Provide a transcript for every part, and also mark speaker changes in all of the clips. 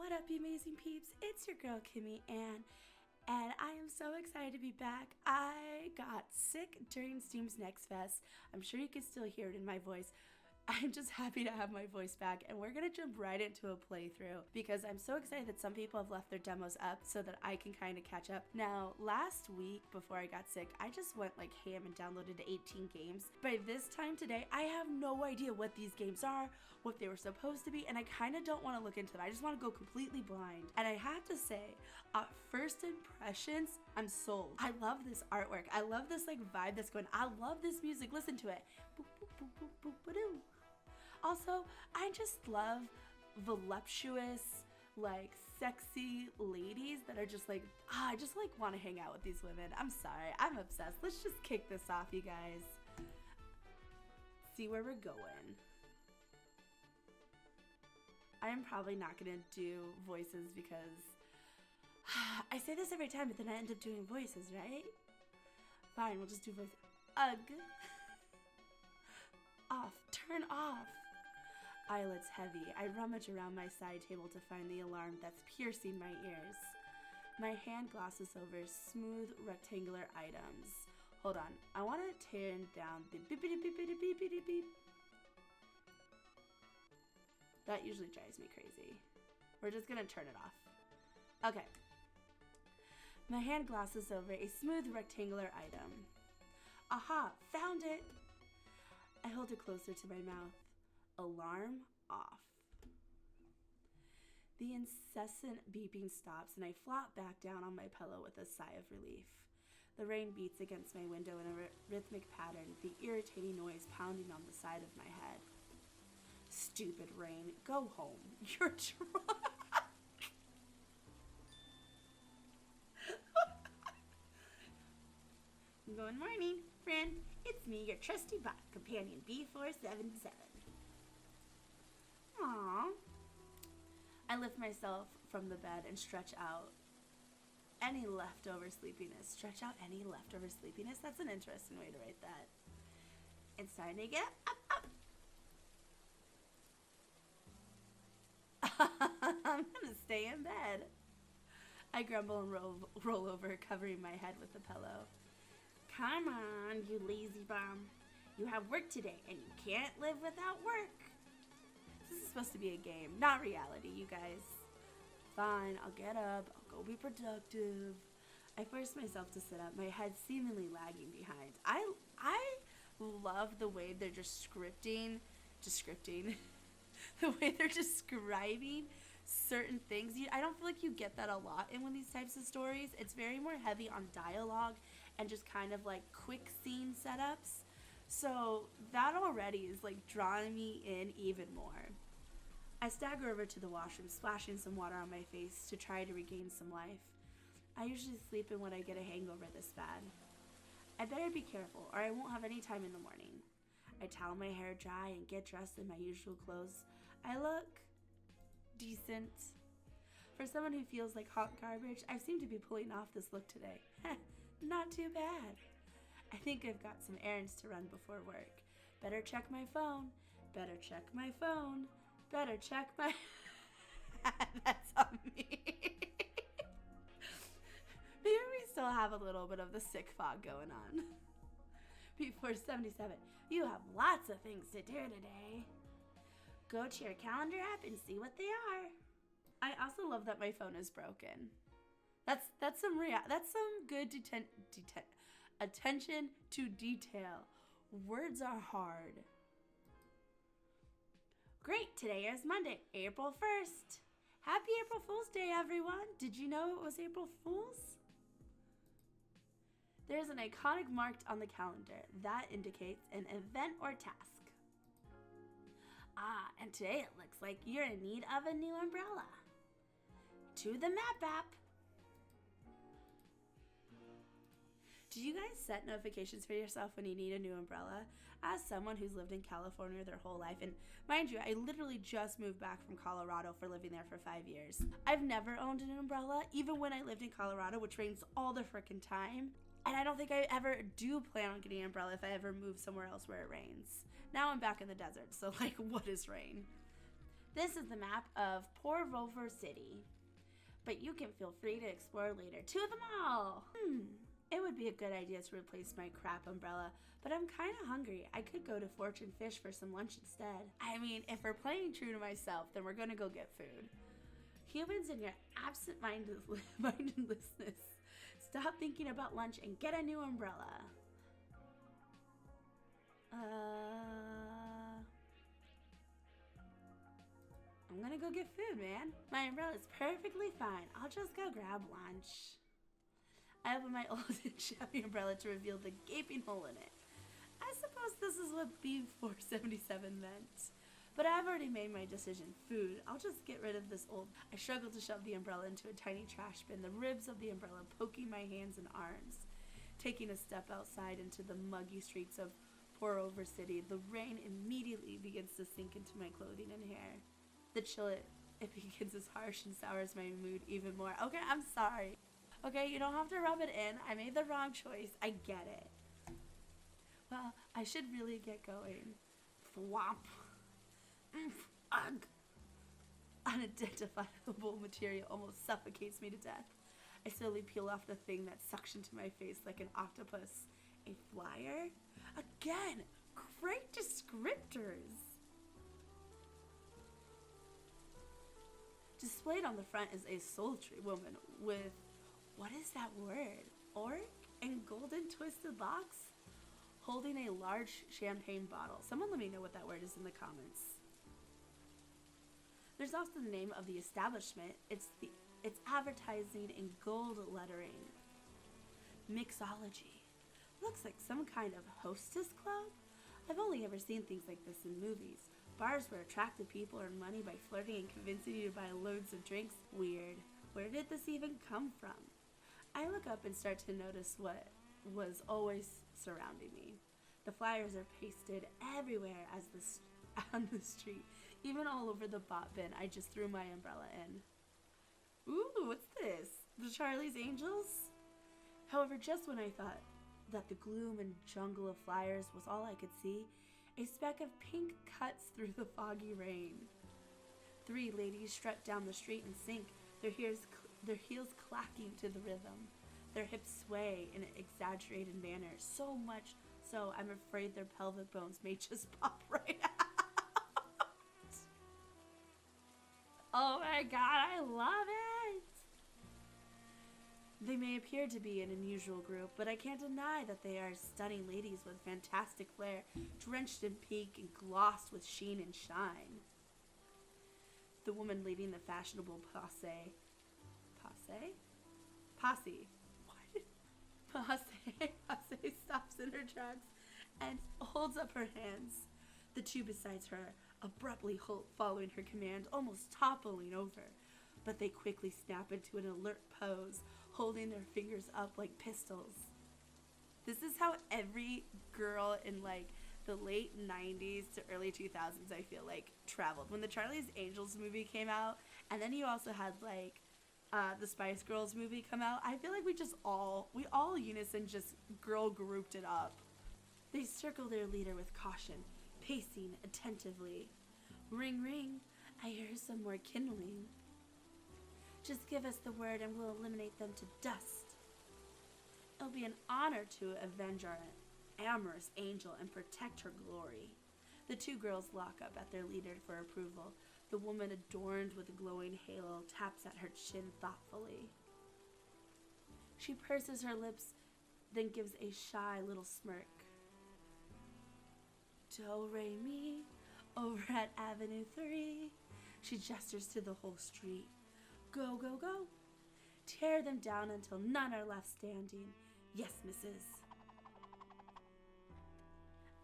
Speaker 1: What up, you amazing peeps? It's your girl, Kimmy Ann, and I am so excited to be back. I got sick during Steam's Next Fest. I'm sure you can still hear it in my voice. I'm just happy to have my voice back, and we're gonna jump right into a playthrough because I'm so excited that some people have left their demos up so that I can kind of catch up. Now, last week before I got sick, I just went like ham and downloaded 18 games. By this time today, I have no idea what these games are, what they were supposed to be, and I kind of don't want to look into them. I just want to go completely blind. And I have to say, first impressions, I'm sold. I love this artwork. I love this like vibe that's going. I love this music. Listen to it. Boop, boop, boop, boop, boop, boop. Also, I just love voluptuous, like sexy ladies that are just like, I just like want to hang out with these women. I'm sorry, I'm obsessed. Let's just kick this off, you guys. See where we're going. I am probably not gonna do voices because I say this every time, but then I end up doing voices, right? Fine, we'll just do voices. Ugh. Off. Turn off. Eyelids heavy. I rummage around my side table to find the alarm that's piercing my ears. My hand glosses over smooth rectangular items. Hold on. I want to turn down the beepity beepity beepity beep. That usually drives me crazy. We're just going to turn it off. Okay. My hand glosses over a smooth rectangular item. Aha! Found it! I hold it closer to my mouth. Alarm off. The incessant beeping stops and I flop back down on my pillow with a sigh of relief. The rain beats against my window in a rhythmic pattern, the irritating noise pounding on the side of my head. Stupid rain, go home. You're drunk. Good morning, friend. It's me, your trusty bot companion B477. Aww. I lift myself from the bed and stretch out any leftover sleepiness. Stretch out any leftover sleepiness? That's an interesting way to write that. It's time to get up. I'm gonna stay in bed. I grumble and roll over, covering my head with the pillow. Come on, you lazy bum. You have work today, and you can't live without work. This is supposed to be a game, not reality, you guys. Fine, I'll get up. I'll go be productive. I force myself to sit up, my head seemingly lagging behind. I love the way they're just scripting, the way they're describing certain things. I don't feel like you get that a lot in one of these types of stories. It's very more heavy on dialogue and just kind of like quick scene setups. So that already is like drawing me in even more. I stagger over to the washroom, splashing some water on my face to try to regain some life. I usually sleep in when I get a hangover this bad. I better be careful or I won't have any time in the morning. I towel my hair dry and get dressed in my usual clothes. I look decent. For someone who feels like hot garbage, I seem to be pulling off this look today. Not too bad. I think I've got some errands to run before work. Better check my phone. Better check my phone. Better check my... That's on me. Maybe we still have a little bit of the sick fog going on. B477, you have lots of things to do today. Go to your calendar app and see what they are. I also love that my phone is broken. That's some good attention to detail. Words are hard. Great, today is Monday, April 1st. Happy April Fool's Day, everyone. Did you know it was April Fool's? There's an iconic marked on the calendar that indicates an event or task. Ah, and today it looks like you're in need of a new umbrella. To the map app. Do you guys set notifications for yourself when you need a new umbrella? As someone who's lived in California their whole life, and mind you, I literally just moved back from Colorado for living there for 5 years. I've never owned an umbrella, even when I lived in Colorado, which rains all the frickin' time. And I don't think I ever do plan on getting an umbrella if I ever move somewhere else where it rains. Now I'm back in the desert, so like, what is rain? This is the map of Poor Rover City, but you can feel free to explore later. To the mall! It would be a good idea to replace my crap umbrella, but I'm kind of hungry. I could go to Fortune Fish for some lunch instead. I mean, if we're playing true to myself, then we're gonna go get food. Humans in your absent-mindedness, stop thinking about lunch and get a new umbrella. I'm gonna go get food, man. My umbrella's perfectly fine. I'll just go grab lunch. I open my old and shabby umbrella to reveal the gaping hole in it. I suppose this is what B477 meant. But I've already made my decision. Food. I'll just get rid of this old... I struggle to shove the umbrella into a tiny trash bin, the ribs of the umbrella poking my hands and arms. Taking a step outside into the muggy streets of Poor Rover City, the rain immediately begins to sink into my clothing and hair. The chill, it begins as harsh and sours my mood even more. Okay, I'm sorry. Okay, you don't have to rub it in. I made the wrong choice. I get it. Well, I should really get going. Thwomp. Ugh. Unidentifiable material almost suffocates me to death. I slowly peel off the thing that sucks into my face like an octopus. A flyer? Again, great descriptors. Displayed on the front is a sultry woman with, what is that word? Orc and golden twisted locks? Holding a large champagne bottle. Someone let me know what that word is in the comments. There's also the name of the establishment. It's advertising in gold lettering. Mixology. Looks like some kind of hostess club. I've only ever seen things like this in movies. Bars where attractive people earn money by flirting and convincing you to buy loads of drinks. Weird. Where did this even come from? I look up and start to notice what was always surrounding me. The flyers are pasted everywhere on the street, even all over the bot bin I just threw my umbrella in. Ooh, what's this? The Charlie's Angels? However, just when I thought that the gloom and jungle of flyers was all I could see, a speck of pink cuts through the foggy rain. 3 ladies strut down the street and sink, their heels clacking to the rhythm. Their hips sway in an exaggerated manner, so much so I'm afraid their pelvic bones may just pop right out. Oh my god, I love it! They may appear to be an unusual group, but I can't deny that they are stunning ladies with fantastic flair, drenched in pink and glossed with sheen and shine. The woman leading the fashionable posse. Posse stops in her tracks and holds up her hands. The 2 beside her abruptly halt, following her command, almost toppling over. But they quickly snap into an alert pose, holding their fingers up like pistols. This is how every girl in like the late 90s to early 2000s, I feel like, traveled. When the Charlie's Angels movie came out, and then you also had like the Spice Girls movie come out, I feel like we all unison just girl grouped it up. They circle their leader with caution, pacing attentively. Ring, ring, I hear some more kindling. Just give us the word and we'll eliminate them to dust. It'll be an honor to avenge our amorous angel and protect her glory. The 2 girls lock up at their leader for approval. The woman, adorned with a glowing halo, taps at her chin thoughtfully. She purses her lips, then gives a shy little smirk. Do, re, mi, over at Avenue 3. She gestures to the whole street. Go, go, go. Tear them down until none are left standing. Yes, missus.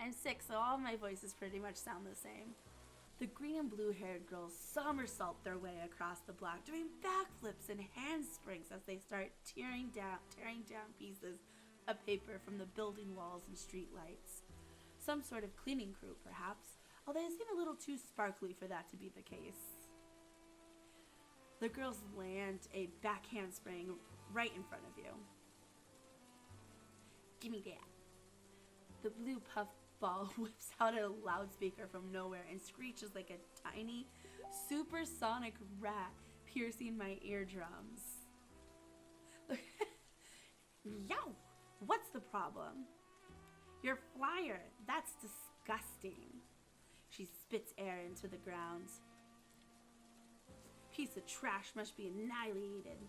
Speaker 1: I'm sick, so all my voices pretty much sound the same. The green and blue-haired girls somersault their way across the block, doing backflips and handsprings as they start tearing down pieces of paper from the building walls and street lights. Some sort of cleaning crew, perhaps, although they seem a little too sparkly for that to be the case. The girls land a back handspring right in front of you. Gimme that. The blue puff ball whips out a loudspeaker from nowhere and screeches like a tiny supersonic rat piercing my eardrums. Yo, what's the problem? Your flyer, that's disgusting. She spits air into the ground. Piece of trash must be annihilated.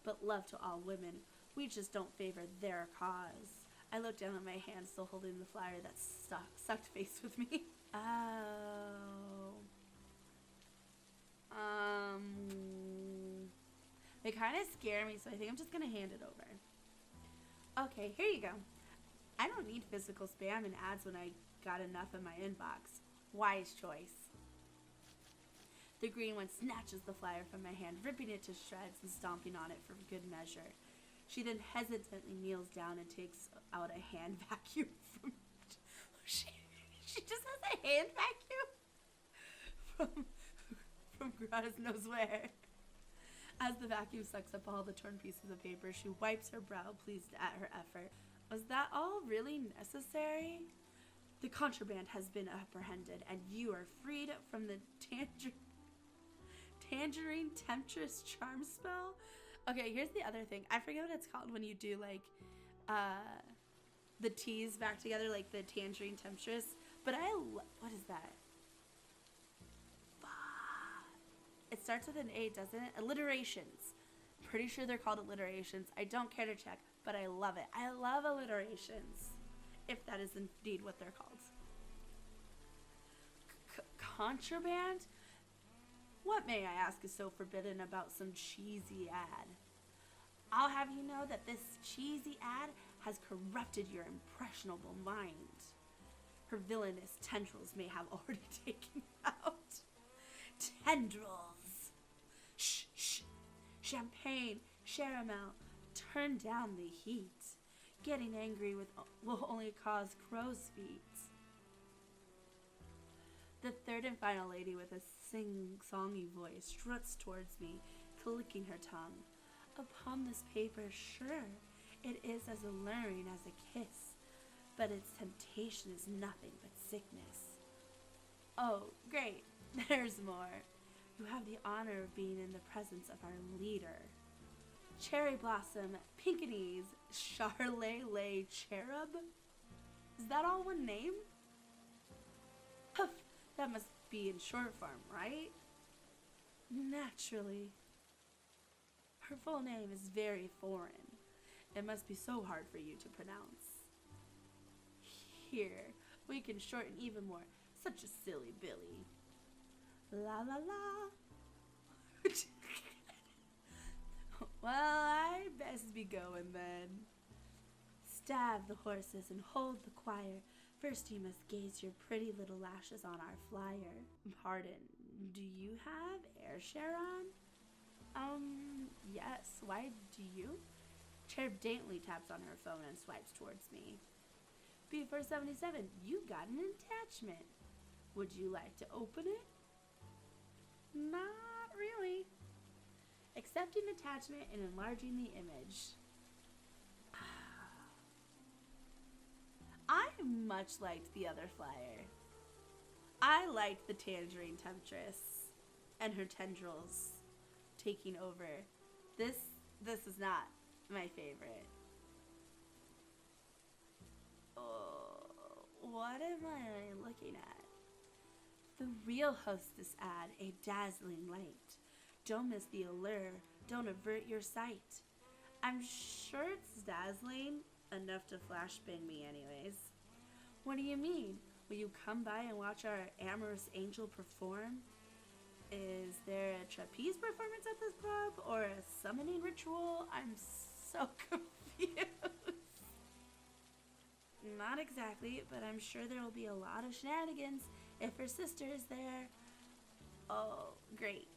Speaker 1: But love to all women, we just don't favor their cause. I look down at my hand, still holding the flyer that sucked face with me. Oh. They kind of scare me, so I think I'm just going to hand it over. Okay, here you go. I don't need physical spam and ads when I got enough in my inbox. Wise choice. The green one snatches the flyer from my hand, ripping it to shreds and stomping on it for good measure. She then hesitantly kneels down and takes out a hand vacuum from... She just has a hand vacuum from God knows where. As the vacuum sucks up all the torn pieces of paper, she wipes her brow, pleased at her effort. Was that all really necessary? The contraband has been apprehended, and you are freed from the tangerine temptress charm spell. Okay, here's the other thing. I forget what it's called when you do like the T's back together, like the tangerine temptress. But what is that? It starts with an A, doesn't it? Alliterations. Pretty sure they're called alliterations. I don't care to check, but I love it. I love alliterations, if that is indeed what they're called. Contraband? What, may I ask, is so forbidden about some cheesy ad? I'll have you know that this cheesy ad has corrupted your impressionable mind. Her villainous tendrils may have already taken out. Tendrils! Shh, shh. Champagne, caramel, turn down the heat. Getting angry will only cause crow's feet. The third and final lady with a sing-songy voice struts towards me, clicking her tongue. Upon this paper, sure, it is as alluring as a kiss, but its temptation is nothing but sickness. Oh, great, there's more. You have the honor of being in the presence of our leader. Cherry Blossom, Pinkanese, Charlele Cherub? Is that all one name? Huff, that must be in short form, right? Naturally. Her full name is very foreign. It must be so hard for you to pronounce. Here, we can shorten even more. Such a silly Billy. La la la. Well, I best be going then. Stab the horses and hold the choir. First you must gaze your pretty little lashes on our flyer. Pardon, do you have air share on? Yes, why do you? Cherub daintily taps on her phone and swipes towards me. B477, you got an attachment. Would you like to open it? Not really. Accepting attachment and enlarging the image. I much liked the other flyer. I liked the tangerine temptress and her tendrils taking over. This is not my favorite. Oh, what am I looking at? The real hostess ad, a dazzling light. Don't miss the allure. Don't avert your sight. I'm sure it's dazzling enough to flashbang me anyways. What do you mean? Will you come by and watch our amorous angel perform? Is there a trapeze performance at this club or a summoning ritual? I'm so confused. Not exactly, but I'm sure there will be a lot of shenanigans if her sister is there. Oh, great.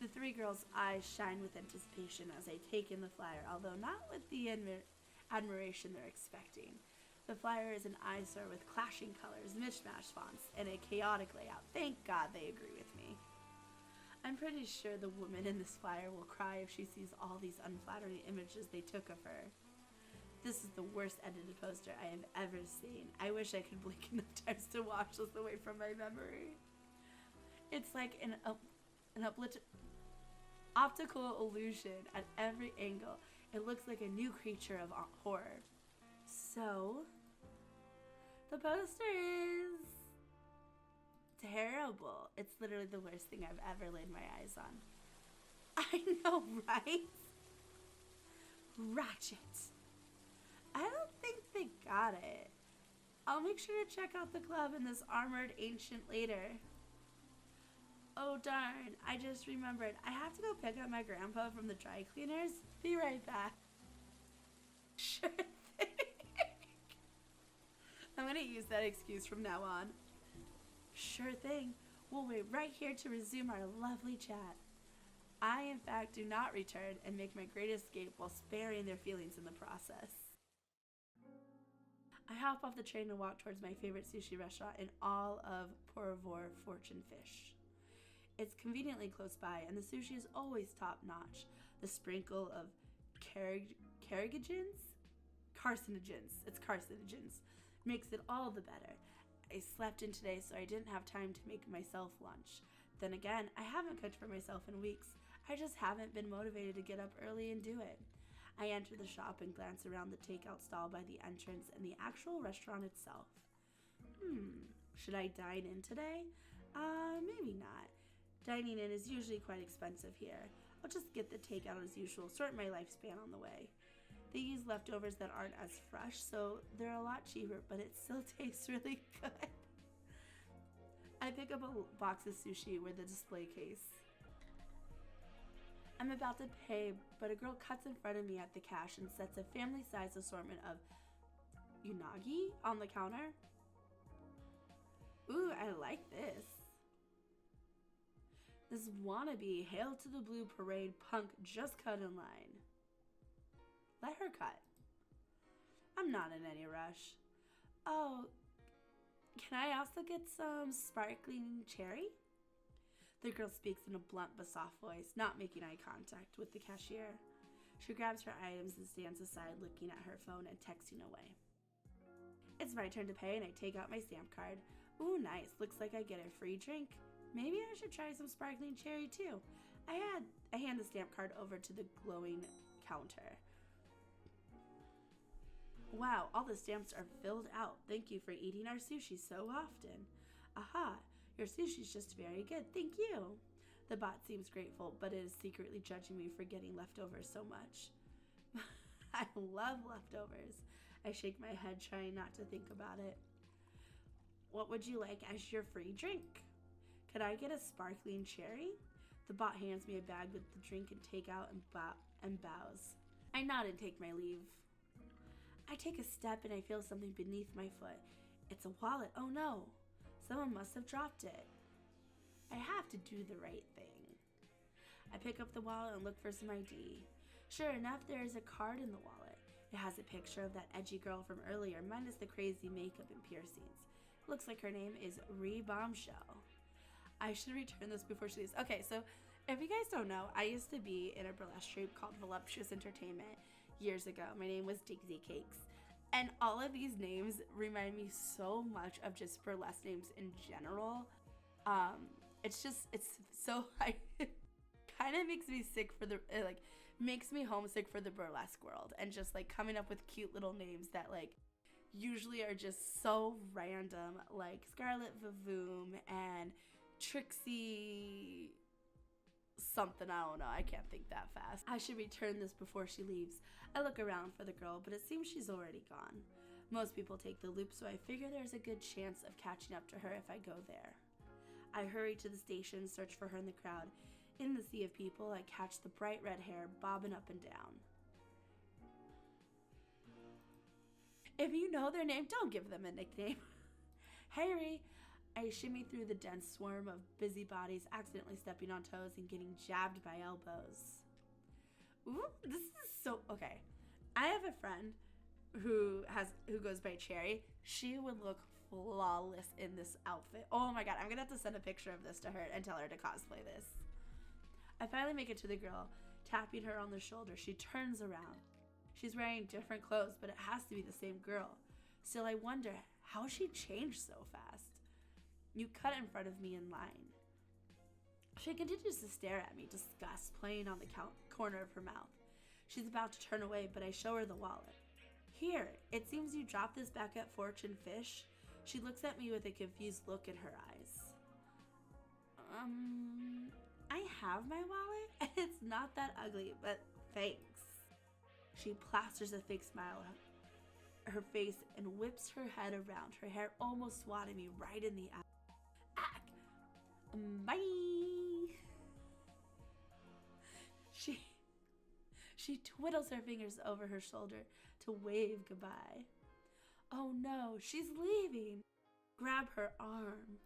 Speaker 1: The three girls' eyes shine with anticipation as they take in the flyer, although not with the admiration they're expecting. The flyer is an eyesore with clashing colors, mishmash fonts, and a chaotic layout. Thank God they agree with me. I'm pretty sure the woman in this flyer will cry if she sees all these unflattering images they took of her. This is the worst edited poster I have ever seen. I wish I could blink enough times to wash this away from my memory. It's like an optical illusion at every angle. It looks like a new creature of horror. So, the poster is terrible. It's literally the worst thing I've ever laid my eyes on. I know, right? Ratchet. I don't think they got it. I'll make sure to check out the club and this armored ancient later. Oh darn, I just remembered. I have to go pick up my grandpa from the dry cleaners. Be right back. Sure thing. I'm gonna use that excuse from now on. Sure thing. We'll wait right here to resume our lovely chat. I, in fact, do not return and make my great escape while sparing their feelings in the process. I hop off the train and walk towards my favorite sushi restaurant in all of Porvor, Fortune Fish. It's conveniently close by, and the sushi is always top-notch. The sprinkle of carcinogens makes it all the better. I slept in today, so I didn't have time to make myself lunch. Then again, I haven't cooked for myself in weeks. I just haven't been motivated to get up early and do it. I enter the shop and glance around the takeout stall by the entrance and the actual restaurant itself. Should I dine in today? Maybe not. Dining in is usually quite expensive here. I'll just get the takeout as usual, sort my lifespan on the way. They use leftovers that aren't as fresh, so they're a lot cheaper, but it still tastes really good. I pick up a box of sushi with a display case. I'm about to pay, but a girl cuts in front of me at the cash and sets a family-sized assortment of unagi on the counter. Ooh, I like this. This wannabe Hail to the Blue Parade punk just cut in line. Let her cut. I'm not in any rush. Oh, can I also get some sparkling cherry? The girl speaks in a blunt but soft voice, not making eye contact with the cashier. She grabs her items and stands aside looking at her phone and texting away. It's my turn to pay and I take out my stamp card. Ooh, nice. Looks like I get a free drink. Maybe I should try some sparkling cherry too. I hand the stamp card over to the glowing counter. Wow, all the stamps are filled out. Thank you for eating our sushi so often. Aha, your sushi's just very good. Thank you. The bot seems grateful, but it is secretly judging me for getting leftovers so much. I love leftovers. I shake my head, trying not to think about it. What would you like as your free drink? Could I get a sparkling cherry? The bot hands me a bag with the drink and takeout and bows. I nod and take my leave. I take a step and I feel something beneath my foot. It's a wallet. Oh no. Someone must have dropped it. I have to do the right thing. I pick up the wallet and look for some ID. Sure enough, there is a card in the wallet. It has a picture of that edgy girl from earlier, minus the crazy makeup and piercings. Looks like her name is Ree Bombshell. I should return this before she leaves. Okay, so if you guys don't know, I used to be in a burlesque troupe called Voluptuous Entertainment years ago. My name was Dixie Cakes. And all of these names remind me so much of just burlesque names in general. It's so, it kind of makes me sick for makes me homesick for the burlesque world. And just like coming up with cute little names that like usually are just so random, like Scarlet Vavoom and Trixie something, I don't know, I can't think that fast. I should return this before she leaves. I look around for the girl, but it seems she's already gone. Most people take the loop, so I figure there's a good chance of catching up to her if I go there. I hurry to the station, search for her in the crowd. In the sea of people, I catch the bright red hair bobbing up and down. If you know their name, don't give them a nickname. Hey, Ree. I shimmy through the dense swarm of busybodies, accidentally stepping on toes and getting jabbed by elbows. Ooh, this is so... Okay. I have a friend who goes by Cherry. She would look flawless in this outfit. Oh my god, I'm gonna have to send a picture of this to her and tell her to cosplay this. I finally make it to the girl, tapping her on the shoulder. She turns around. She's wearing different clothes, but it has to be the same girl. Still, I wonder how she changed so fast. You cut in front of me in line. She continues to stare at me, disgust playing on the corner of her mouth. She's about to turn away, but I show her the wallet. Here, it seems you dropped this back at Fortune Fish. She looks at me with a confused look in her eyes. I have my wallet, and it's not that ugly, but thanks. She plasters a fake smile on her face and whips her head around, her hair almost swatting me right in the eye. Bye! She twiddles her fingers over her shoulder to wave goodbye. Oh no, she's leaving. Grab her arm.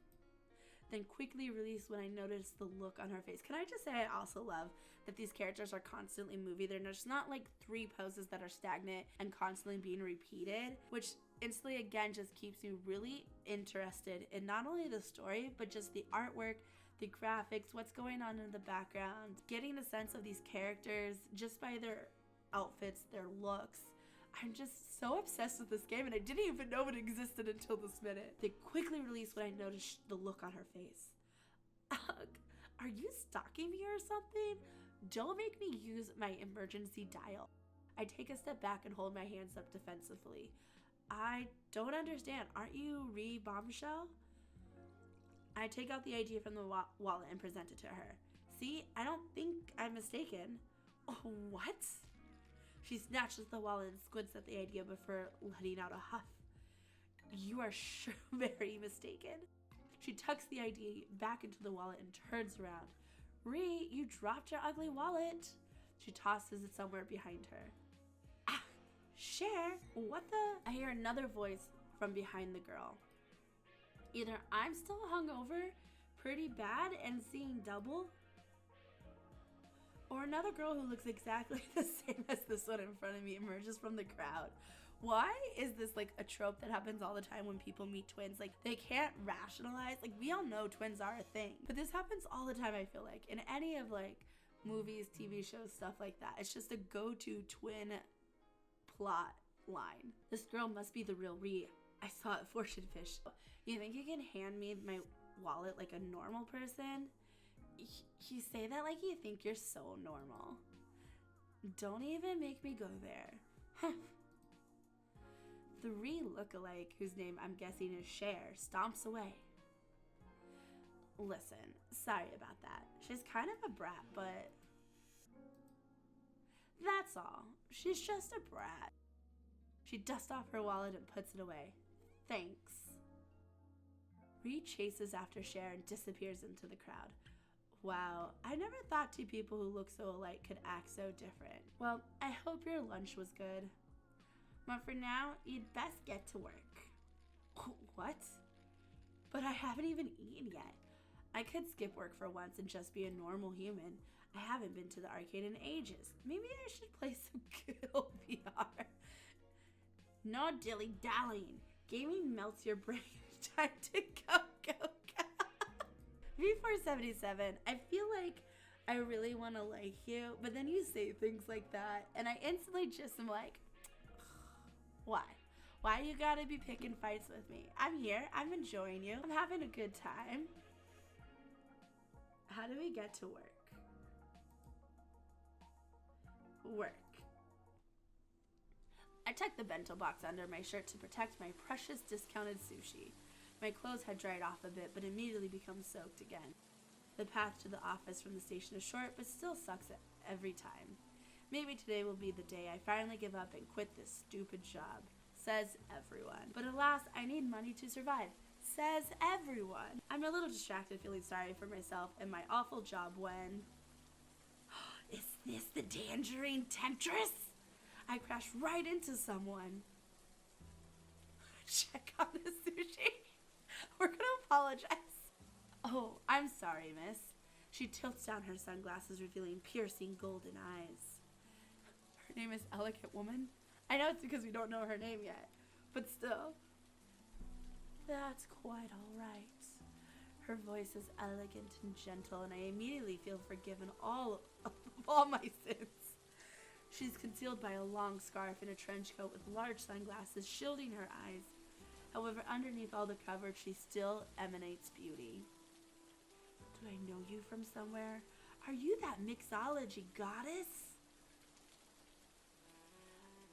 Speaker 1: Then quickly release when I notice the look on her face. Can I just say I also love that these characters are constantly moving. They're just not like 3 poses that are stagnant and constantly being repeated, which instantly again just keeps me really interested in not only the story, but just the artwork, the graphics, what's going on in the background, getting a sense of these characters just by their outfits, their looks. I'm just so obsessed with this game, and I didn't even know it existed until this minute. They quickly release when I notice the look on her face. Ugh, are you stalking me or something? Don't make me use my emergency dial. I take a step back and hold my hands up defensively. I don't understand. Aren't you Bombshell? I take out the ID from the wallet and present it to her. See, I don't think I'm mistaken. Oh, what? She snatches the wallet and squints at the idea before letting out a huff. You are sure very mistaken. She tucks the ID back into the wallet and turns around. Ree, you dropped your ugly wallet. She tosses it somewhere behind her. Ah, Cher, what the? I hear another voice from behind the girl. Either I'm still hungover, pretty bad, and seeing double, or another girl who looks exactly the same as this one in front of me emerges from the crowd. Why is this like a trope that happens all the time when people meet twins? Like, they can't rationalize. Like, we all know twins are a thing, but this happens all the time, I feel like, in any of like movies, TV shows, stuff like that. It's just a go-to twin plot line. This girl must be the real Ree. I saw it, Fortune Fish. You think you can hand me my wallet like a normal person? You say that like you think you're so normal. Don't even make me go there. The Ree lookalike, whose name I'm guessing is Cher, stomps away. Listen, sorry about that. She's kind of a brat, but that's all. She's just a brat. She dusts off her wallet and puts it away. Thanks. Ree chases after Cher and disappears into the crowd. Wow, I never thought 2 people who look so alike could act so different. Well, I hope your lunch was good. But for now, you'd best get to work. What? But I haven't even eaten yet. I could skip work for once and just be a normal human. I haven't been to the arcade in ages. Maybe I should play some good old VR. No dilly-dallying. Gaming melts your brain. Time to go. V477, I feel like I really want to like you, but then you say things like that, and I instantly just am like, why? Why you gotta be picking fights with me? I'm here, I'm enjoying you, I'm having a good time. How do we get to work? Work. I tucked the bento box under my shirt to protect my precious discounted sushi. My clothes had dried off a bit, but immediately become soaked again. The path to the office from the station is short, but still sucks every time. Maybe today will be the day I finally give up and quit this stupid job, says everyone. But alas, I need money to survive, says everyone. I'm a little distracted, feeling sorry for myself and my awful job when... Is this the Tangerine Temptress? I crashed right into someone. Check on the sushi. We're gonna apologize. Oh, I'm sorry, miss. She tilts down her sunglasses, revealing piercing golden eyes. Her name is Elegant Woman. I know it's because we don't know her name yet, but still. That's quite all right. Her voice is elegant and gentle, and I immediately feel forgiven of all my sins. She's concealed by a long scarf and a trench coat with large sunglasses shielding her eyes. However, underneath all the coverage, she still emanates beauty. Do I know you from somewhere? Are you that Mixology goddess?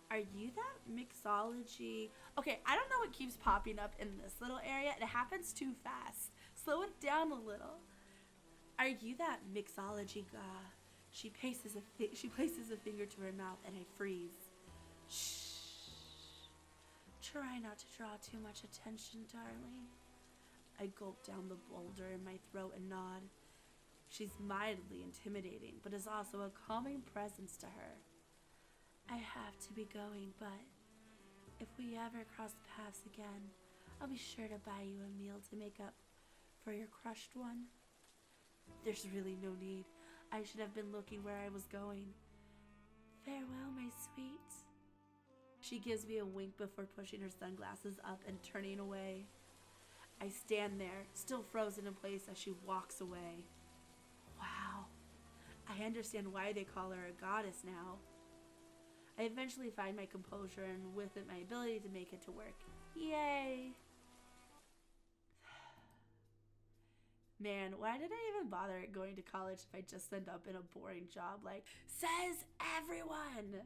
Speaker 1: Are you that Mixology? Okay, I don't know what keeps popping up in this little area. It happens too fast. Slow it down a little. Are you that Mixology She places a finger to her mouth and I freeze. Shh. Try not to draw too much attention, darling. I gulp down the boulder in my throat and nod. She's mildly intimidating, but is also a calming presence to her. I have to be going, but if we ever cross paths again, I'll be sure to buy you a meal to make up for your crushed one. There's really no need. I should have been looking where I was going. Farewell, my sweet. She gives me a wink before pushing her sunglasses up and turning away. I stand there, still frozen in place as she walks away. Wow. I understand why they call her a goddess now. I eventually find my composure and with it my ability to make it to work. Yay! Man, why did I even bother going to college if I just end up in a boring job like says everyone?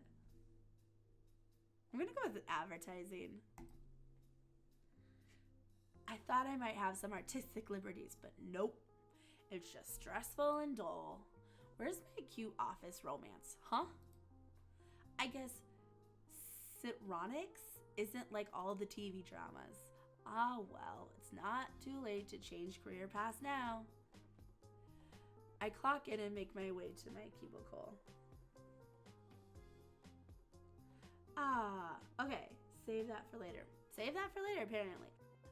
Speaker 1: I'm gonna go with advertising. I thought I might have some artistic liberties, but nope. It's just stressful and dull. Where's my cute office romance, huh? I guess Citronics isn't like all the TV dramas. Ah, well, it's not too late to change career paths now. I clock in and make my way to my cubicle. Okay. Save that for later. Save that for later, apparently.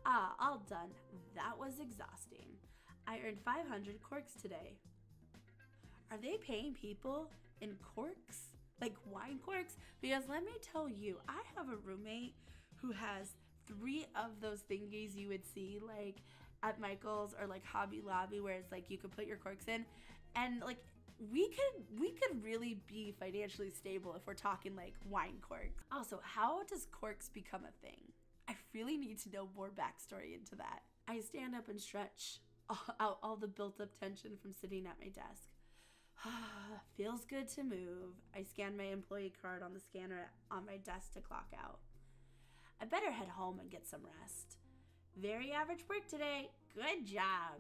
Speaker 1: All done. That was exhausting. I earned 500 corks today. Are they paying people in corks? Like wine corks? Because let me tell you, I have a roommate who has 3 of those thingies you would see like at Michael's or like Hobby Lobby where it's like you could put your corks in, and like we could really be financially stable if we're talking like wine corks. Also, how does corks become a thing? I really need to know more backstory into that. I stand up and stretch out all the built up tension from sitting at my desk. Feels good to move. I scan my employee card on the scanner on my desk to clock out. I better head home and get some rest. Very average work today. Good job.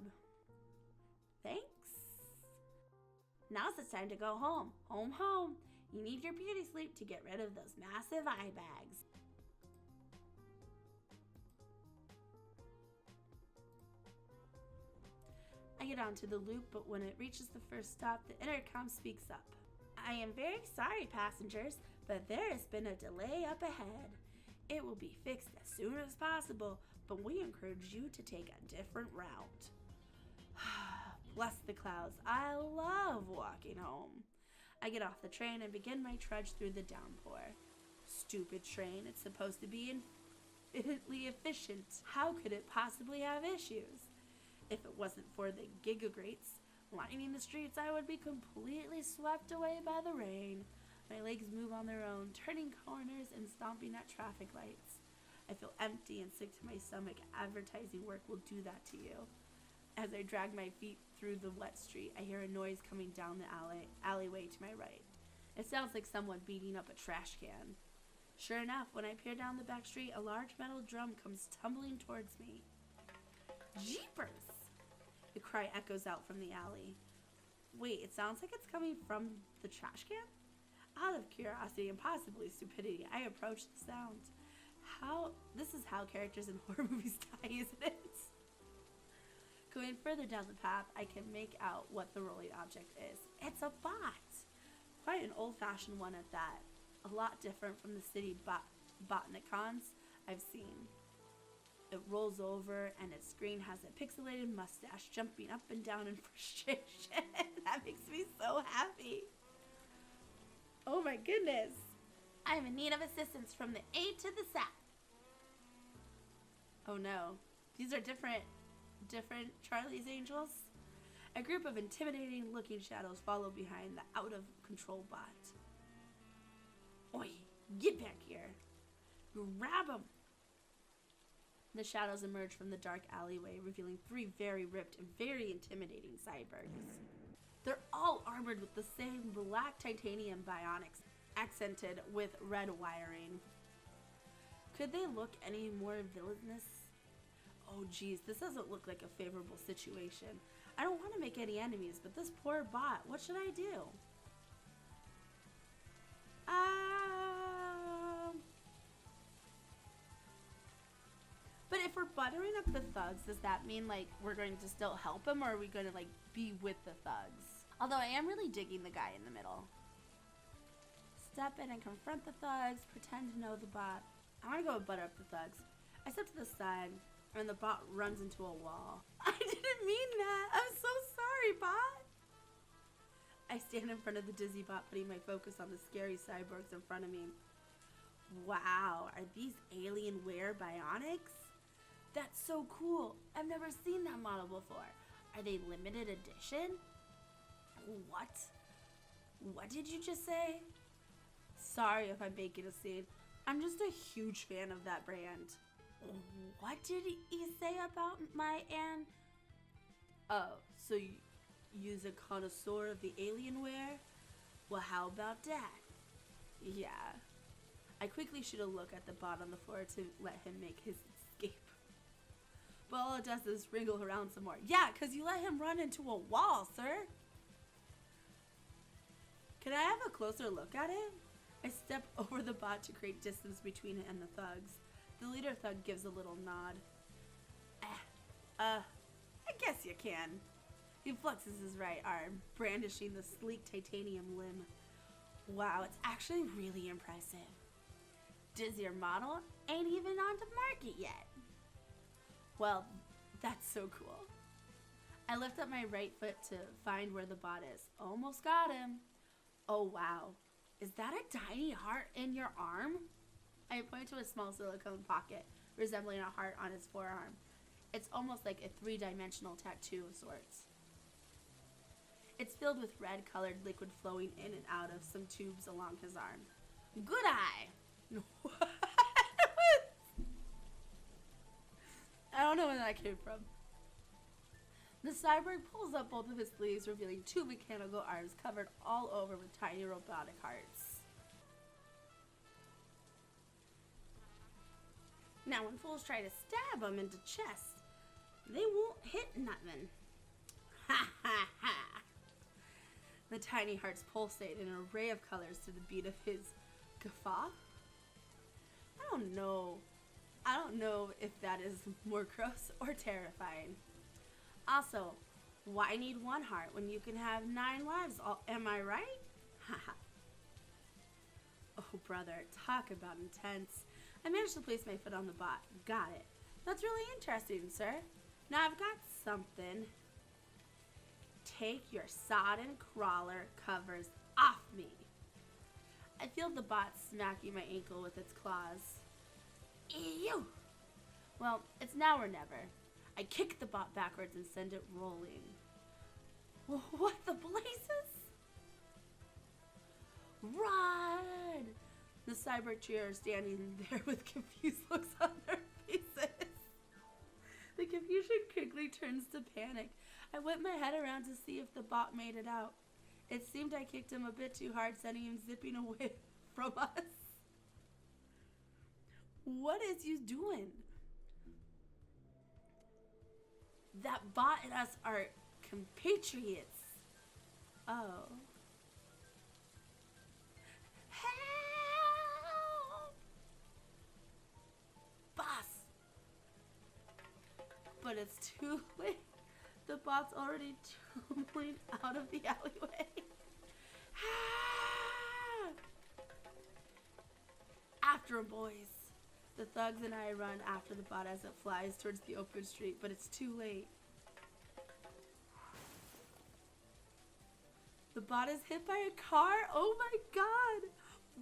Speaker 1: Thanks. Now's the time to go home. Home. You need your beauty sleep to get rid of those massive eye bags. I get onto the loop, but when it reaches the first stop, the intercom speaks up. I am very sorry, passengers, but there has been a delay up ahead. It will be fixed as soon as possible, but we encourage you to take a different route. Bless the clouds. I love walking home. I get off the train and begin my trudge through the downpour. Stupid train. It's supposed to be infinitely efficient. How could it possibly have issues? If it wasn't for the gigagrates lining the streets, I would be completely swept away by the rain. My legs move on their own, turning corners and stomping at traffic lights. I feel empty and sick to my stomach. Advertising work will do that to you. As I drag my feet through the wet street, I hear a noise coming down the alleyway to my right. It sounds like someone beating up a trash can. Sure enough, when I peer down the back street, a large metal drum comes tumbling towards me. Jeepers! The cry echoes out from the alley. Wait, it sounds like it's coming from the trash can? Out of curiosity and possibly stupidity, I approach the sound. This is how characters in horror movies die, isn't it? Going further down the path, I can make out what the rolling object is. It's a bot! Quite an old-fashioned one at that. A lot different from the city botanicons I've seen. It rolls over and its screen has a pixelated mustache jumping up and down in frustration. That makes me so happy. Oh my goodness. I'm in need of assistance from the A to the south. Oh no. These are different Charlie's Angels. A group of intimidating looking shadows follow behind the out of control bot. Oi, get back here. Grab him. The shadows emerge from the dark alleyway, revealing 3 very ripped and very intimidating cyborgs. They're all armored with the same black titanium bionics, accented with red wiring. Could they look any more villainous? Oh geez, this doesn't look like a favorable situation. I don't want to make any enemies, but this poor bot, what should I do? But if we're buttering up the thugs, does that mean like we're going to still help them, or are we going to like be with the thugs? Although I am really digging the guy in the middle. Step in and confront the thugs, pretend to know the bot. I want to go butter up the thugs. I step to the side, and the bot runs into a wall. I didn't mean that. I'm so sorry, bot. I stand in front of the dizzy bot, putting my focus on the scary cyborgs in front of me. Wow, are these Alienware bionics? That's so cool. I've never seen that model before. Are they limited edition? What? What did you just say? Sorry if I'm making a scene. I'm just a huge fan of that brand. What did he say about my and? Oh, so you's a connoisseur of the Alienware? Well, how about that? Yeah. I quickly shoot a look at the bot on the floor to let him make his escape. But all it does is wriggle around some more. Yeah, because you let him run into a wall, sir. Can I have a closer look at it? I step over the bot to create distance between it and the thugs. The leader thug gives a little nod. I guess you can. He flexes his right arm, brandishing the sleek titanium limb. Wow, it's actually really impressive. Dizzier model ain't even on the market yet. Well, that's so cool. I lift up my right foot to find where the bot is. Almost got him. Oh wow, is that a tiny heart in your arm? I point to a small silicone pocket resembling a heart on his forearm. It's almost like a 3-dimensional tattoo of sorts. It's filled with red-colored liquid flowing in and out of some tubes along his arm. Good eye! What? I don't know where that came from. The cyborg pulls up both of his sleeves, revealing 2 mechanical arms covered all over with tiny robotic hearts. Now when fools try to stab him in the chest, they won't hit nothing. Ha ha ha! The tiny hearts pulsate in an array of colors to the beat of his guffaw. I don't know if that is more gross or terrifying. Also, why need 1 heart when you can have 9 lives? Am I right? Haha. Oh, brother, talk about intense. I managed to place my foot on the bot. Got it. That's really interesting, sir. Now I've got something. Take your sodden crawler covers off me. I feel the bot smacking my ankle with its claws. Ew! Well, it's now or never. I kick the bot backwards and send it rolling. What the blazes? Run! The cyber trio are standing there with confused looks on their faces. The confusion quickly turns to panic. I whip my head around to see if the bot made it out. It seemed I kicked him a bit too hard, sending him zipping away from us. What is you doing? That bot and us are compatriots. Oh. Help! Boss! But it's too late. The bot's already tumbling out of the alleyway. After him, boys. The thugs and I run after the bot as it flies towards the open street, but it's too late. The bot is hit by a car? Oh my god!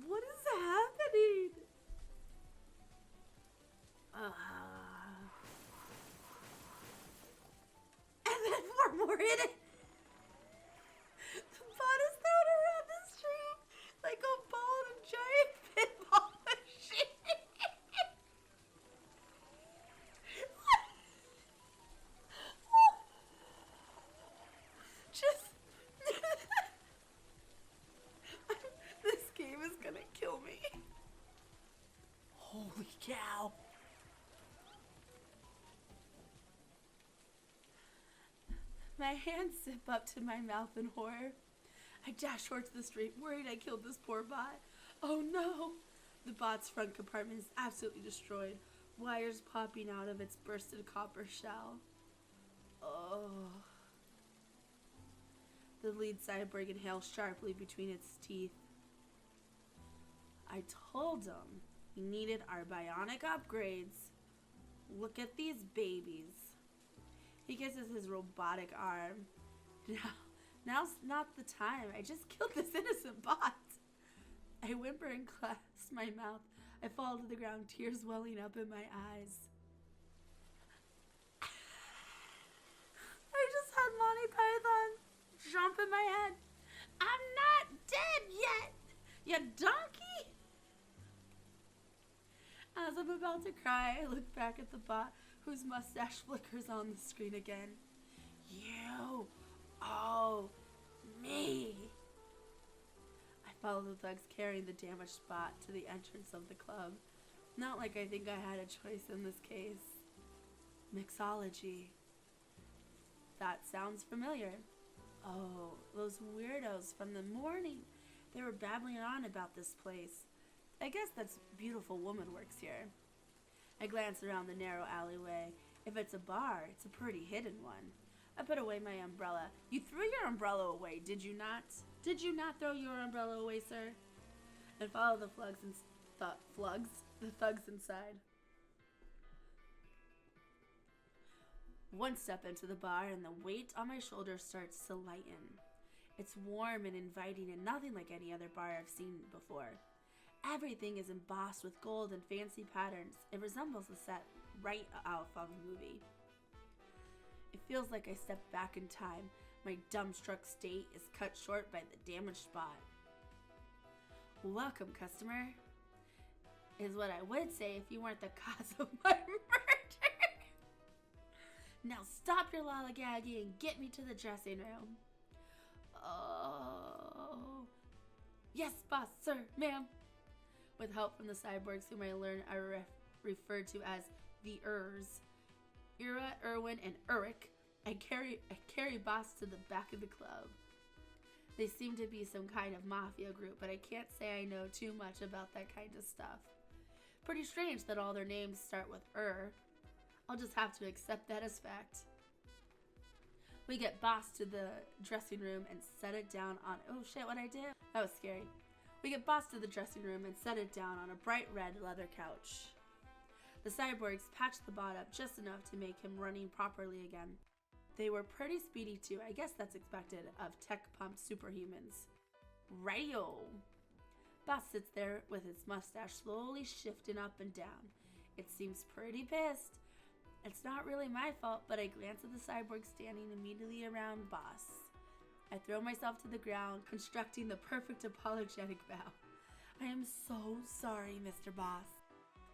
Speaker 1: What is happening? And then 4 more hit it! The bot is thrown around the street like a ball of giant My hands zip up to my mouth in horror. I dash towards the street, worried I killed this poor bot. Oh no! The bot's front compartment is absolutely destroyed, wires popping out of its bursted copper shell. Oh. The lead cyborg inhales sharply between its teeth. I told him he needed our bionic upgrades. Look at these babies. He kisses his robotic arm. Now's not the time. I just killed this innocent bot. I whimper and clasp my mouth. I fall to the ground, tears welling up in my eyes. I just had Monty Python jump in my head. I'm not dead yet, you donkey! As I'm about to cry, I look back at the bot whose mustache flickers on the screen again. You owe me. I follow the thugs carrying the damaged spot to the entrance of the club. Not like I think I had a choice in this case. Mixology. That sounds familiar. Oh, those weirdos from the morning. They were babbling on about this place. I guess that's beautiful woman works here. I glance around the narrow alleyway. If it's a bar, it's a pretty hidden one. I put away my umbrella. You threw your umbrella away, did you not? Did you not throw your umbrella away, sir? And follow the the thugs inside. One step into the bar and the weight on my shoulders starts to lighten. It's warm and inviting and nothing like any other bar I've seen before. Everything is embossed with gold and fancy patterns. It resembles a set right out of a movie. It feels like I stepped back in time. My dumbstruck state is cut short by the damaged spot. Welcome, customer, is what I would say if you weren't the cause of my murder. Now stop your lollygagging and get me to the dressing room. Oh. Yes, boss, sir, ma'am. With help from the cyborgs whom I learn are referred to as the Urs. Ira, Irwin, and Uric, I carry boss to the back of the club. They seem to be some kind of mafia group, but I can't say I know too much about that kind of stuff. Pretty strange that all their names start with I'll just have to accept that as fact. We get boss to the dressing room and set it down on... Oh shit, what'd I do? That was scary. We get boss to the dressing room and set it down on a bright red leather couch. The cyborgs patch the bot up just enough to make him running properly again. They were pretty speedy too. I guess that's expected of tech-pumped superhumans. Radio. Boss sits there with his mustache slowly shifting up and down. It seems pretty pissed. It's not really my fault, but I glance at the cyborg standing immediately around boss. I throw myself to the ground, constructing the perfect apologetic bow. I am so sorry, Mr. Boss.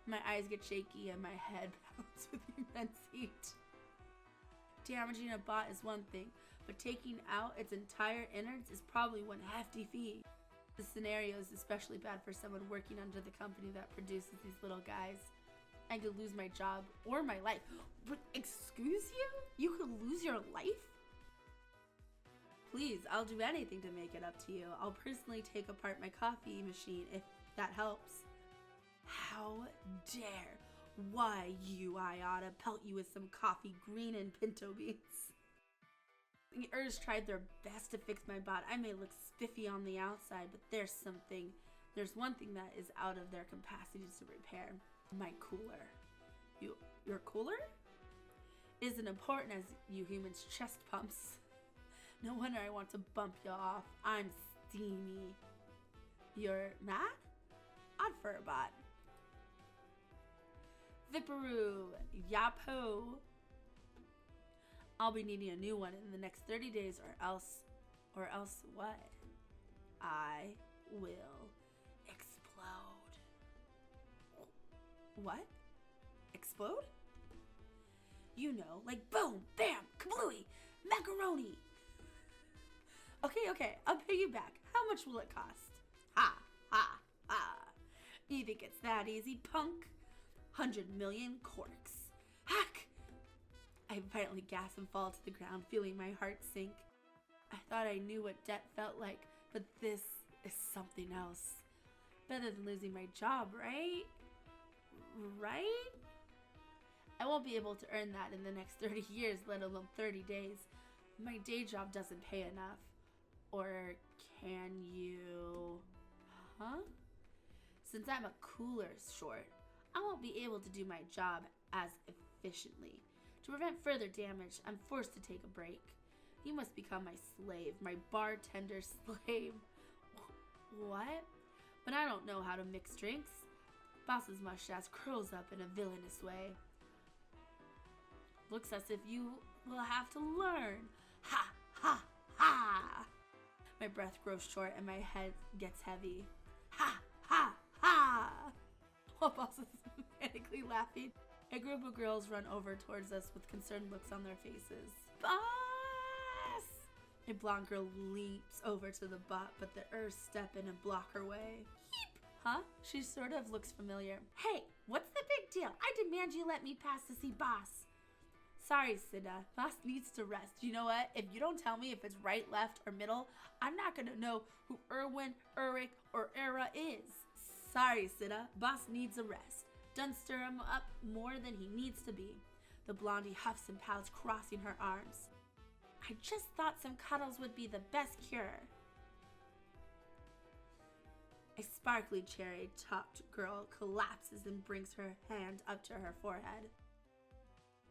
Speaker 1: My eyes get shaky and my head pounds with immense heat. Damaging a bot is one thing, but taking out its entire innards is probably one hefty feat. The scenario is especially bad for someone working under the company that produces these little guys. I could lose my job or my life. But excuse you? You could lose your life? Please, I'll do anything to make it up to you. I'll personally take apart my coffee machine if that helps. How dare? Why, I ought to pelt you with some coffee green and pinto beans. The Urs tried their best to fix my bot. I may look spiffy on the outside, but there's one thing that is out of their capacities to repair. My cooler. Your cooler? Isn't important as you humans' chest pumps. No wonder I want to bump you off. I'm steamy. You're mad? Odd for a bot. Viparoo, Yapo. I'll be needing a new one in the next 30 days or else what? I will explode. What? Explode? You know, like boom, bam, kablooey, macaroni. Okay, I'll pay you back. How much will it cost? Ha, ha, ha. You think it's that easy, punk? 100 million corks. Hack! I violently gasp and fall to the ground, feeling my heart sink. I thought I knew what debt felt like, but this is something else. Better than losing my job, right? Right? I won't be able to earn that in the next 30 years, let alone 30 days. My day job doesn't pay enough. Or can you? Huh? Since I'm a cooler short, I won't be able to do my job as efficiently. To prevent further damage, I'm forced to take a break. You must become my slave, my bartender slave. What? But I don't know how to mix drinks. Boss's mustache curls up in a villainous way. Looks as if you will have to learn. Ha, ha, ha! My breath grows short and my head gets heavy. Ha, ha, ha! While Boss is manically laughing, a group of girls run over towards us with concerned looks on their faces. Boss! A blonde girl leaps over to the bot, but the Ers step in and block her way. Yeep! Huh? She sort of looks familiar. Hey, what's the big deal? I demand you let me pass to see Boss. Sorry, Sida. Boss needs to rest. You know what? If you don't tell me if it's right, left, or middle, I'm not gonna know who Erwin, Eric, or Era is. Sorry, Sida. Boss needs a rest. Done stir him up more than he needs to be. The blondie huffs and pouts, crossing her arms. I just thought some cuddles would be the best cure. A sparkly cherry-topped girl collapses and brings her hand up to her forehead.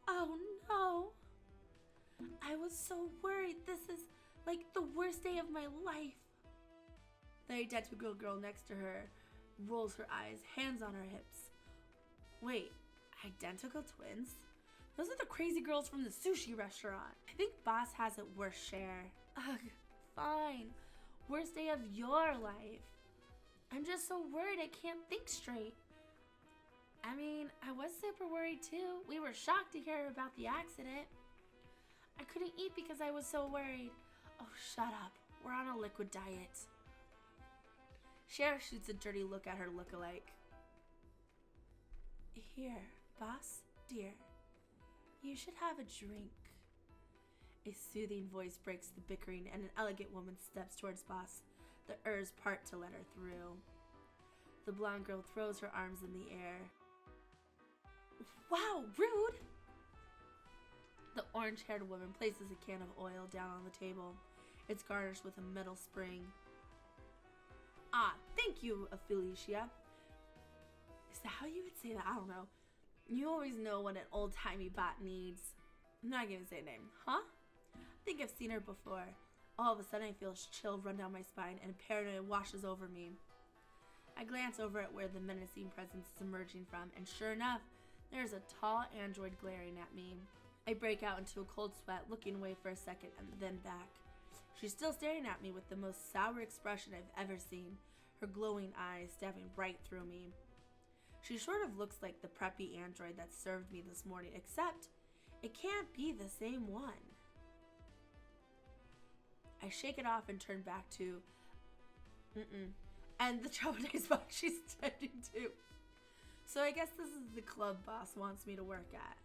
Speaker 1: Oh no! I was so worried. This is like the worst day of my life. The identical girl next to her rolls her eyes, hands on her hips. Wait, identical twins? Those are the crazy girls from the sushi restaurant. I think Boss has it worse, Cher. Ugh, fine. Worst day of your life. I'm just so worried I can't think straight. I mean, I was super worried too. We were shocked to hear about the accident. I couldn't eat because I was so worried. Oh, shut up. We're on a liquid diet. Cher shoots a dirty look at her lookalike. Here, Boss, dear. You should have a drink. A soothing voice breaks the bickering and an elegant woman steps towards Boss. The Ers part to let her through. The blonde girl throws her arms in the air. Wow, rude! The orange-haired woman places a can of oil down on the table. It's garnished with a metal spring. Ah, thank you, Felicia. Is that how you would say that? I don't know. You always know what an old-timey bot needs. I'm not gonna say a name. Huh? I think I've seen her before. All of a sudden I feel a chill run down my spine and paranoia washes over me. I glance over at where the menacing presence is emerging from, and sure enough, there's a tall android glaring at me. I break out into a cold sweat, looking away for a second and then back. She's still staring at me with the most sour expression I've ever seen, her glowing eyes stabbing right through me. She sort of looks like the preppy android that served me this morning, except it can't be the same one. I shake it off and turn back to and the traumatized box she's tending to. So I guess this is the club Boss wants me to work at.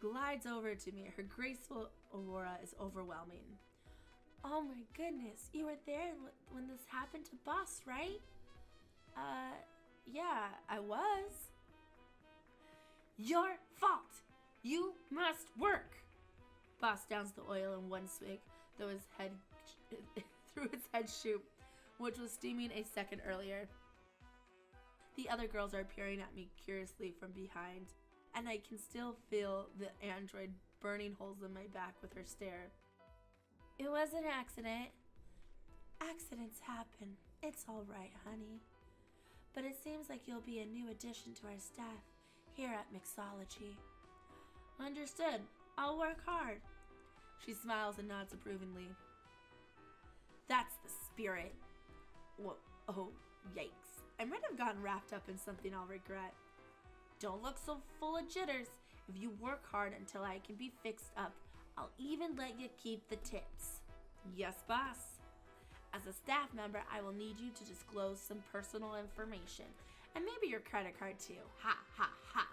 Speaker 1: Glides over to me. Her graceful aurora is overwhelming. Oh my goodness, you were there when this happened to Boss, right? Yeah, I was. Your fault. You must work. Boss downs the oil in one swig, through its head shoe, which was steaming a second earlier. The other girls are peering at me curiously from behind, and I can still feel the android burning holes in my back with her stare. It was an accident. Accidents happen. It's all right, honey. But it seems like you'll be a new addition to our staff here at Mixology. Understood. I'll work hard. She smiles and nods approvingly. That's the spirit. Whoa, oh, yikes. I might have gotten wrapped up in something I'll regret. Don't look so full of jitters. If you work hard until I can be fixed up, I'll even let you keep the tips. Yes, boss. As a staff member, I will need you to disclose some personal information. And maybe your credit card too. Ha, ha, ha.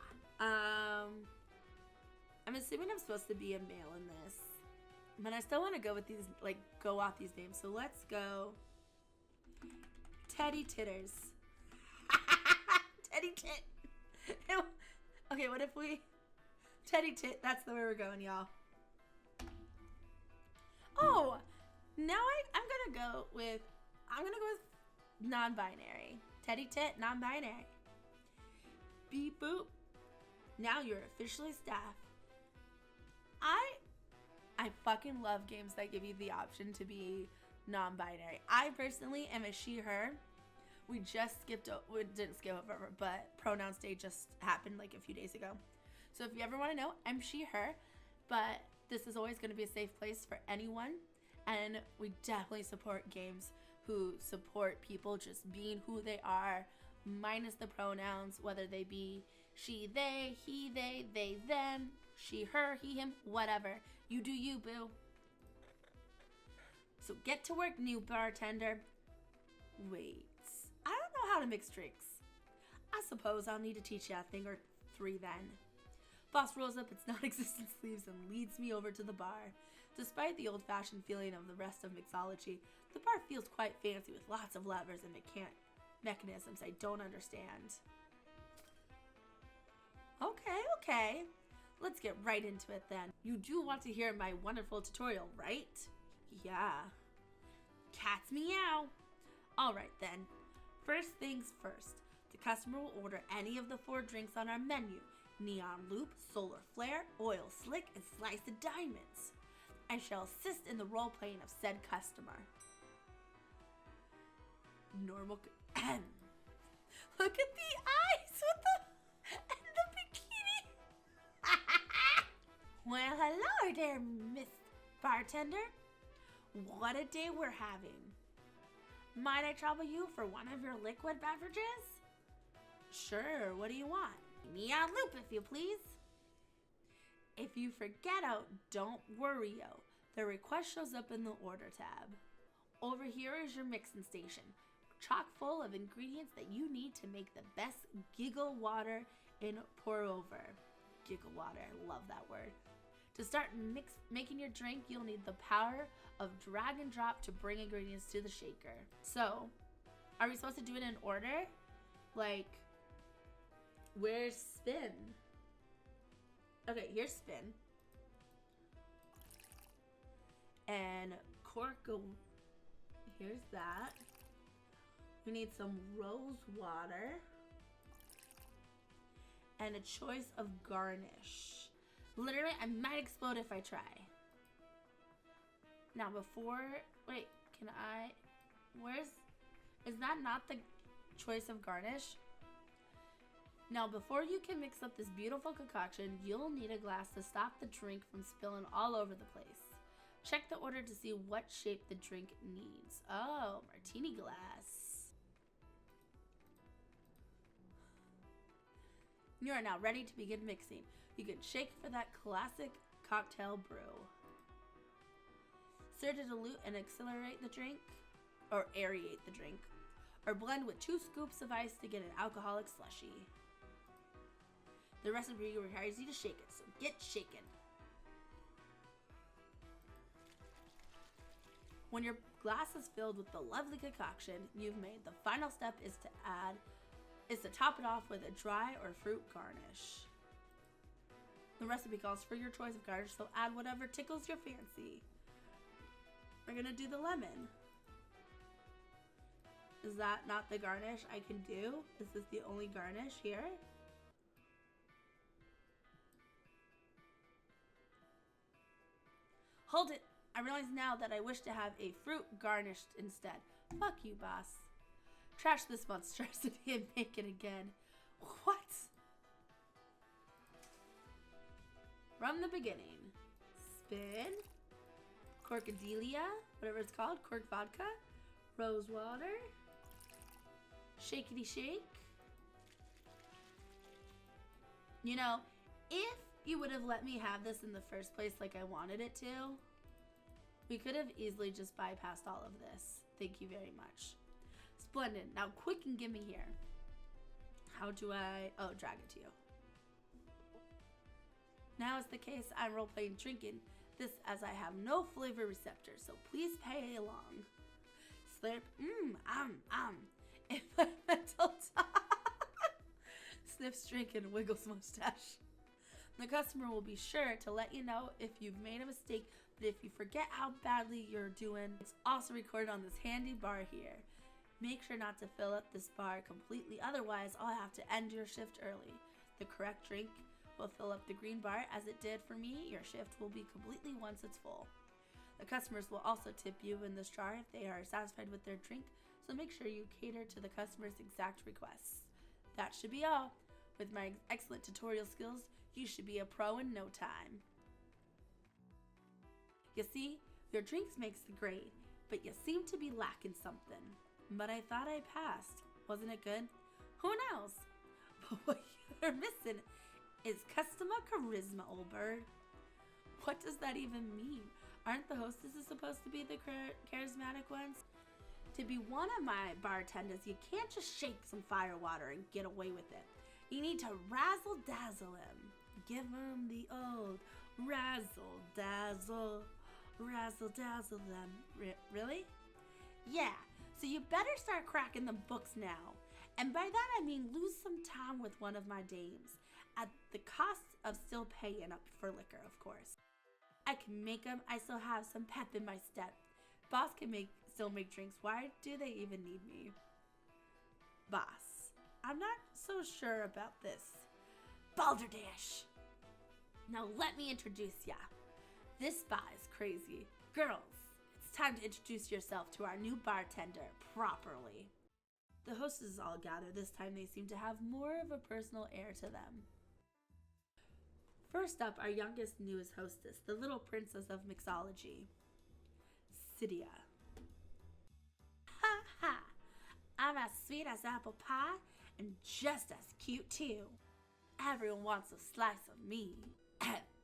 Speaker 1: I'm assuming I'm supposed to be a male in this. But I still want to go with these, like, go off these names. So let's go Teddy Titters. Teddy Tit. Okay, what if we... Teddy Tit, that's the way we're going, y'all. Oh, now I'm gonna go with non-binary. Teddy Tit, non-binary. Beep boop. Now you're officially staff. I fucking love games that give you the option to be non-binary. I personally am a she, her. We didn't skip over, but pronouns day just happened like a few days ago. So if you ever want to know, I'm she, her, but this is always going to be a safe place for anyone. And we definitely support games who support people just being who they are, minus the pronouns, whether they be she, they, he, they, them, she, her, he, him, whatever. You do you, boo. So get to work, new bartender. Wait, I don't know how to mix drinks. I suppose I'll need to teach you a thing or three then. Boss rolls up its non-existent sleeves and leads me over to the bar. Despite the old-fashioned feeling of the rest of Mixology, the bar feels quite fancy with lots of levers and mechanisms I don't understand. Okay. Let's get right into it then. You do want to hear my wonderful tutorial, right? Yeah. Cat's meow. Alright then. First things first. The customer will order any of the 4 drinks on our menu. Neon Loop, Solar Flare, Oil Slick, and Slice of Diamonds. I shall assist in the role-playing of said customer. Normal... Look at the eyes and the bikini. Well, hello there, Miss Bartender. What a day we're having. Might I trouble you for one of your liquid beverages? Sure, what do you want? Neon Loop, if you please. If you forget out, don't worry-o. The request shows up in the order tab. Over here is your mixing station, chock full of ingredients that you need to make the best giggle water in pour over. Giggle water, I love that word. To start making your drink, you'll need the power of drag and drop to bring ingredients to the shaker. So, are we supposed to do it in order? Like, where's spin? Okay, here's spin. And cork, here's that. We need some rose water. And a choice of garnish. Literally, I might explode if I try. Now wait, is that not the choice of garnish? Now, before you can mix up this beautiful concoction, you'll need a glass to stop the drink from spilling all over the place. Check the order to see what shape the drink needs. Oh, martini glass. You are now ready to begin mixing. You can shake for that classic cocktail brew. Stir to dilute and accelerate the drink, or aerate the drink, or blend with 2 scoops of ice to get an alcoholic slushy. The recipe requires you to shake it, so get shaken. When your glass is filled with the lovely concoction you've made, the final step is to top it off with a dry or fruit garnish. The recipe calls for your choice of garnish, so add whatever tickles your fancy. We're gonna do the lemon. Is that not the garnish I can do? Is this the only garnish here? Hold it! I realize now that I wish to have a fruit garnished instead. Fuck you, boss. Trash this monstrosity and make it again. What? From the beginning. Spin. Corkadelia, whatever it's called. Cork vodka. Rose water. Shakety shake. You know, if you would have let me have this in the first place like I wanted it to, we could have easily just bypassed all of this. Thank you very much. Splendid. Now quick and give me here. How do I... Oh, drag it to you. now is the case, I'm role-playing drinking this as I have no flavor receptors, so please pay along. Slurp, environmental Sniffs drink and wiggles mustache. The customer will be sure to let you know if you've made a mistake, but if you forget how badly you're doing, it's also recorded on this handy bar here. Make sure not to fill up this bar completely, otherwise I'll have to end your shift early. The correct drink will fill up the green bar as it did for me. Your shift will be completely once it's full. The customers will also tip you in this jar if they are satisfied with their drink, so make sure you cater to the customer's exact requests. That should be all. With my excellent tutorial skills, you should be a pro in no time. You see, your drinks makes the grade, but you seem to be lacking something. But I thought I passed. Wasn't it good? Who knows? But what you're missing is customer charisma, old bird. What does that even mean? Aren't the hostesses supposed to be the charismatic ones? To be one of my bartenders, you can't just shake some fire water and get away with it. You need to razzle-dazzle him. Give him the old razzle-dazzle. Razzle-dazzle them. Really? Yeah, so you better start cracking the books now. And by that I mean lose some time with one of my dames. At the cost of still paying up for liquor, of course. I can make them. I still have some pep in my step. Boss can still make drinks. Why do they even need me? Boss, I'm not so sure about this. Balderdash. Now let me introduce ya. This spot is crazy. Girls, it's time to introduce yourself to our new bartender properly. The hostesses all gather. This time they seem to have more of a personal air to them. First up, our youngest, newest hostess, the little princess of Mixology, Cydia. Ha ha! I'm as sweet as apple pie and just as cute too. Everyone wants a slice of me.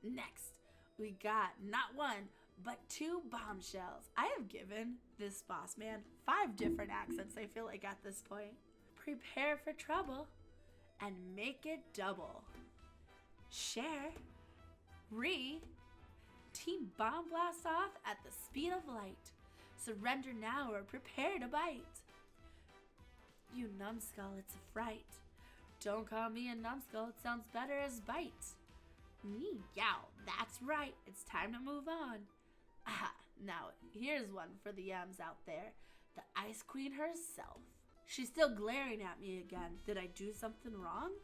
Speaker 1: Next, we got not one, but 2 bombshells. I have given this boss man 5 different accents, I feel like, at this point. Prepare for trouble and make it double. Share, team bomb blast off at the speed of light. Surrender now or prepare to bite. You numbskull, it's a fright. Don't call me a numbskull, it sounds better as bite. Meow, that's right, it's time to move on. Aha, now here's one for the yams out there. The Ice Queen herself. She's still glaring at me again. Did I do something wrong?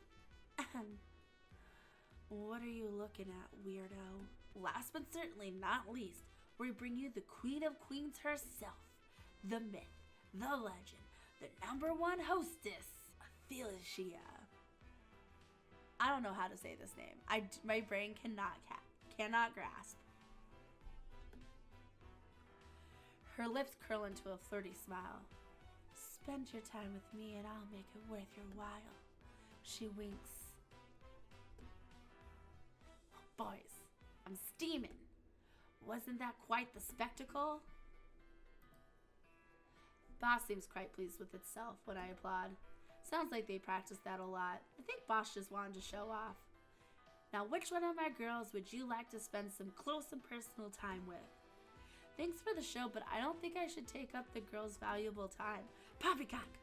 Speaker 1: What are you looking at, weirdo? Last but certainly not least, we bring you the Queen of Queens herself. The myth, the legend, the #1 hostess, Felicia. I don't know how to say this name. My brain cannot grasp. Her lips curl into a flirty smile. Spend your time with me and I'll make it worth your while. She winks. Boys, I'm steaming. Wasn't that quite the spectacle? Boss seems quite pleased with itself when I applaud. Sounds like they practiced that a lot. I think Boss just wanted to show off. Now, which one of my girls would you like to spend some close and personal time with? Thanks for the show, but I don't think I should take up the girls' valuable time. Poppycock!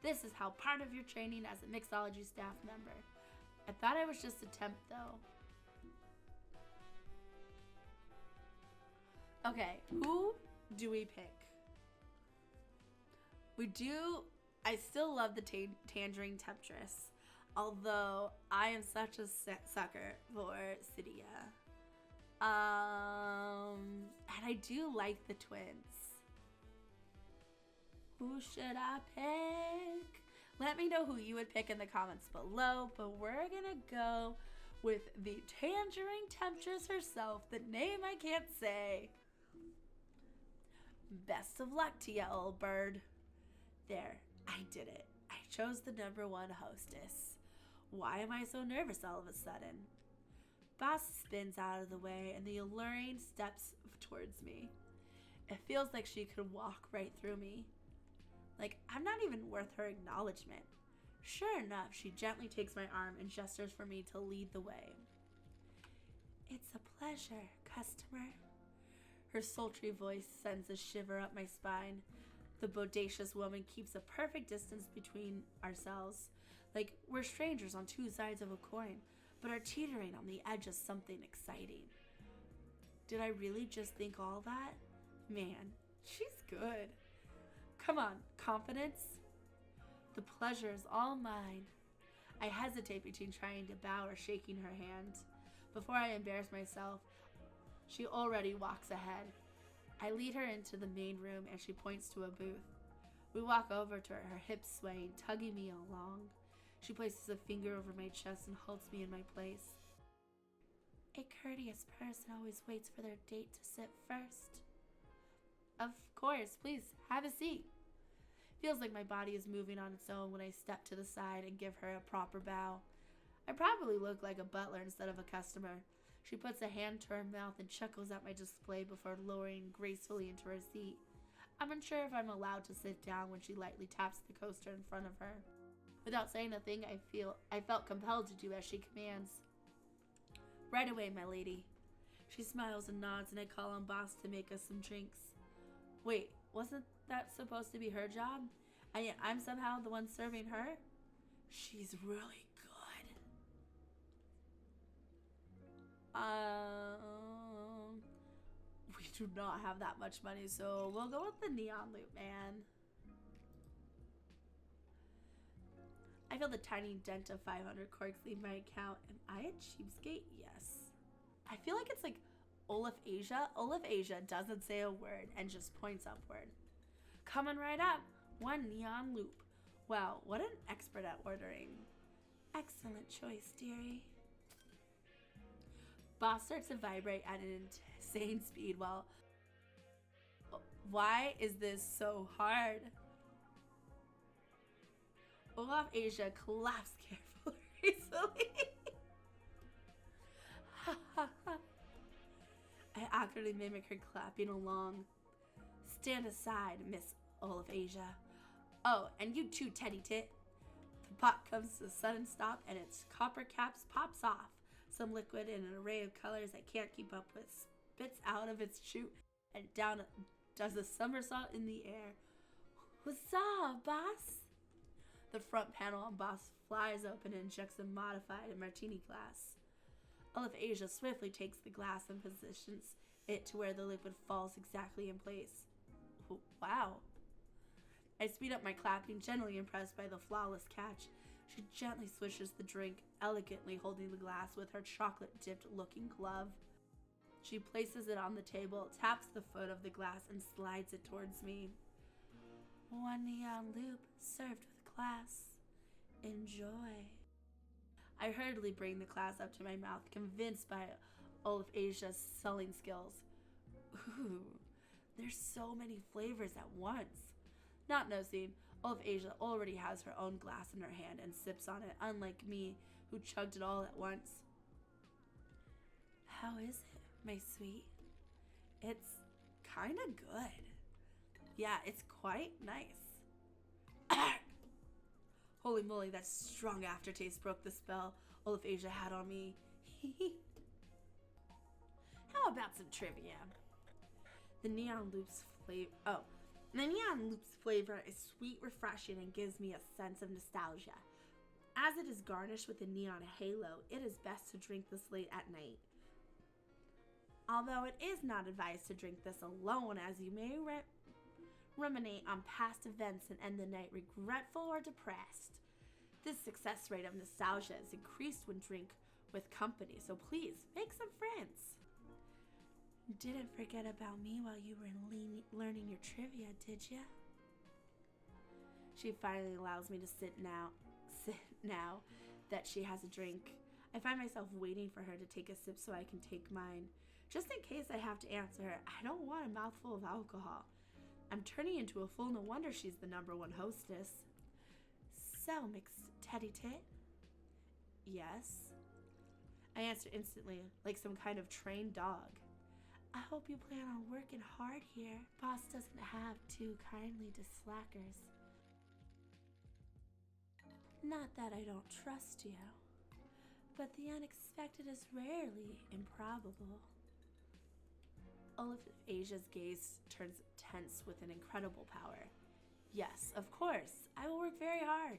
Speaker 1: This is how part of your training as a Mixology staff member. I thought I was just a temp, though. Okay, who do we pick? I still love the Tangerine Temptress, although I am such a sucker for Cydia. And I do like the twins. Who should I pick? Let me know who you would pick in the comments below, but we're gonna go with the Tangerine Temptress herself, the name I can't say. Best of luck to ya, old bird. There, I did it. I chose the #1 hostess. Why am I so nervous all of a sudden? Boss spins out of the way and the alluring steps towards me. It feels like she could walk right through me. Like I'm not even worth her acknowledgement. Sure enough, she gently takes my arm and gestures for me to lead the way. It's a pleasure, customer. Her sultry voice sends a shiver up my spine. The bodacious woman keeps a perfect distance between ourselves, like we're strangers on two sides of a coin, but are teetering on the edge of something exciting. Did I really just think all that? Man, she's good. Come on, confidence? The pleasure is all mine. I hesitate between trying to bow or shaking her hand. Before I embarrass myself, she already walks ahead. I lead her into the main room and she points to a booth. We walk over to her hips swaying, tugging me along. She places a finger over my chest and halts me in my place. A courteous person always waits for their date to sit first. Of course, please, have a seat. Feels like my body is moving on its own when I step to the side and give her a proper bow. I probably look like a butler instead of a customer. She puts a hand to her mouth and chuckles at my display before lowering gracefully into her seat. I'm unsure if I'm allowed to sit down when she lightly taps the coaster in front of her. Without saying a thing, I felt compelled to do as she commands. Right away, my lady. She smiles and nods, and I call on Boss to make us some drinks. Wait, wasn't that supposed to be her job? And yet I'm somehow the one serving her? She's really good. We do not have that much money, so we'll go with the neon loop, man. I feel the tiny dent of 500 corks leave my account. Am I a cheapskate? Yes. I feel like it's like Olaf Asia. Olaf Asia doesn't say a word and just points upward. Coming right up. One neon loop. Wow, what an expert at ordering. Excellent choice, dearie. Boss starts to vibrate at an insane speed while... Why is this so hard? Olaf Asia claps carefully recently. I awkwardly mimic her clapping along. Stand aside, Miss Olaf Asia. Oh, and you too, Teddy Tit. The pot comes to a sudden stop and its copper caps pops off. Some liquid in an array of colors I can't keep up with spits out of its chute and down does a somersault in the air. Huzzah, boss! The front panel on Boss flies open and injects a modified martini glass. Olaf Asia swiftly takes the glass and positions it to where the liquid falls exactly in place. Wow. I speed up my clapping, generally impressed by the flawless catch. She gently swishes the drink, elegantly holding the glass with her chocolate-dipped looking glove. She places it on the table, taps the foot of the glass, and slides it towards me. One neon loop served with glass. Enjoy. I hurriedly bring the glass up to my mouth, convinced by Olaf Asia's selling skills. Ooh, there's so many flavors at once. Not noticing, Olaf Asia already has her own glass in her hand and sips on it, unlike me, who chugged it all at once. How is it, my sweet? It's kinda good. Yeah, it's quite nice. Holy moly, that strong aftertaste broke the spell Olaf Asia had on me. How about some trivia? The neon loop's flavor is sweet, refreshing, and gives me a sense of nostalgia. As it is garnished with a neon halo, it is best to drink this late at night. Although it is not advised to drink this alone, as you may ruminate on past events and end the night regretful or depressed. This success rate of nostalgia is increased when drink with company, so please make some friends. Didn't forget about me while you were learning your trivia, did ya? She finally allows me to sit now that she has a drink. I find myself waiting for her to take a sip so I can take mine. Just in case I have to answer her, I don't want a mouthful of alcohol. I'm turning into a fool, no wonder she's the #1 hostess. So, Mixed Teddy Tit? Yes? I answer instantly, like some kind of trained dog. I hope you plan on working hard here. Boss doesn't have two kindly slackers. Not that I don't trust you. But the unexpected is rarely improbable. All of Asia's gaze turns tense with an incredible power. Yes, of course, I will work very hard.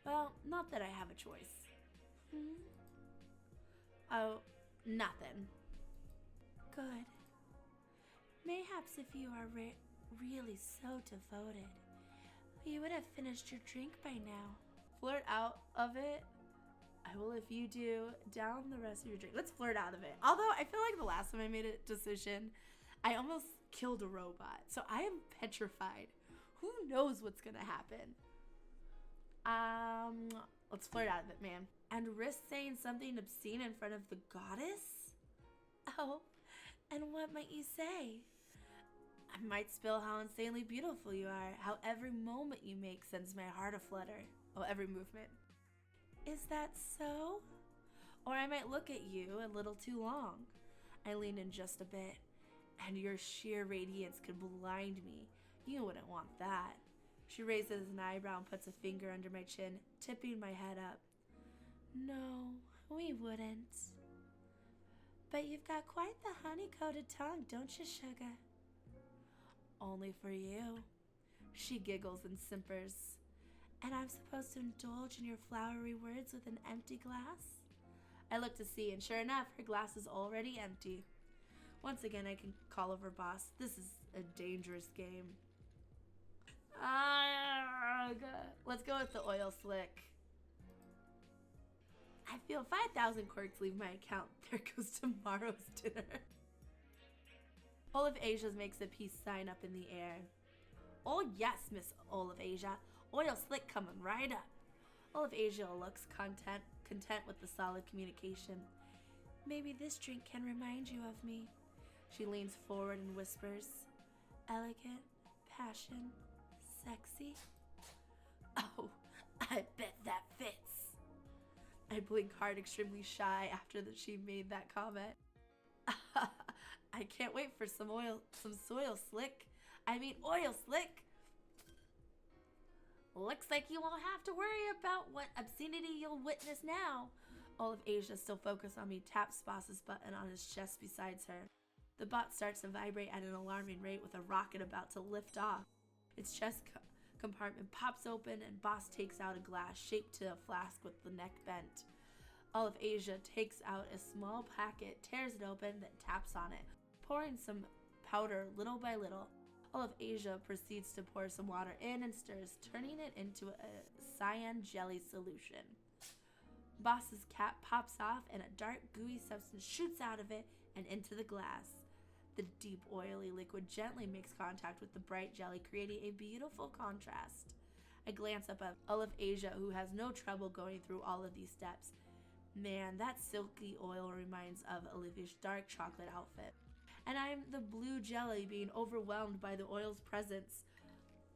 Speaker 1: Well, not that I have a choice. Oh, nothing. Good. Mayhaps if you are really so devoted, you would have finished your drink by now. Flirt out of it? I will if you do. Down the rest of your drink. Let's flirt out of it. Although I feel like the last time I made a decision, I almost killed a robot. So I am petrified. Who knows what's gonna happen? Let's flirt out of it, man. And risk saying something obscene in front of the goddess? Oh, and what might you say? I might spill how insanely beautiful you are, how every moment you make sends my heart aflutter. Oh, every movement. Is that so? Or I might look at you a little too long. I lean in just a bit, and your sheer radiance could blind me. You wouldn't want that. She raises an eyebrow and puts a finger under my chin, tipping my head up. No, we wouldn't. But you've got quite the honey-coated tongue, don't you, sugar? Only for you. She giggles and simpers. And I'm supposed to indulge in your flowery words with an empty glass? I look to see, and sure enough, her glass is already empty. Once again, I can call over boss. This is a dangerous game. Let's go with the oil slick. I feel 5,000 quirks leave my account. There goes tomorrow's dinner. Olive Asia makes a peace sign up in the air. Oh yes, Miss Olive Asia. Oil slick coming right up. Olive Asia looks content with the solid communication. Maybe this drink can remind you of me. She leans forward and whispers. Elegant, passion, sexy. Oh, I bet that fits. I blink hard, extremely shy after she made that comment. I can't wait for some oil slick. Looks like you won't have to worry about what obscenity you'll witness now. Olive Asia, still focused on me, taps Boss's button on his chest besides her. The bot starts to vibrate at an alarming rate with a rocket about to lift off. Its chest compartment pops open and Boss takes out a glass shaped to a flask with the neck bent. Olive Asia takes out a small packet, tears it open, then taps on it, pouring some powder little by little. Olive Asia proceeds to pour some water in and stirs, turning it into a cyan jelly solution. Boss's cap pops off and a dark, gooey substance shoots out of it and into the glass. The deep, oily liquid gently makes contact with the bright jelly, creating a beautiful contrast. I glance up at Olive Asia, who has no trouble going through all of these steps. Man, that silky oil reminds of Olivia's dark chocolate outfit. And I'm the blue jelly being overwhelmed by the oil's presence.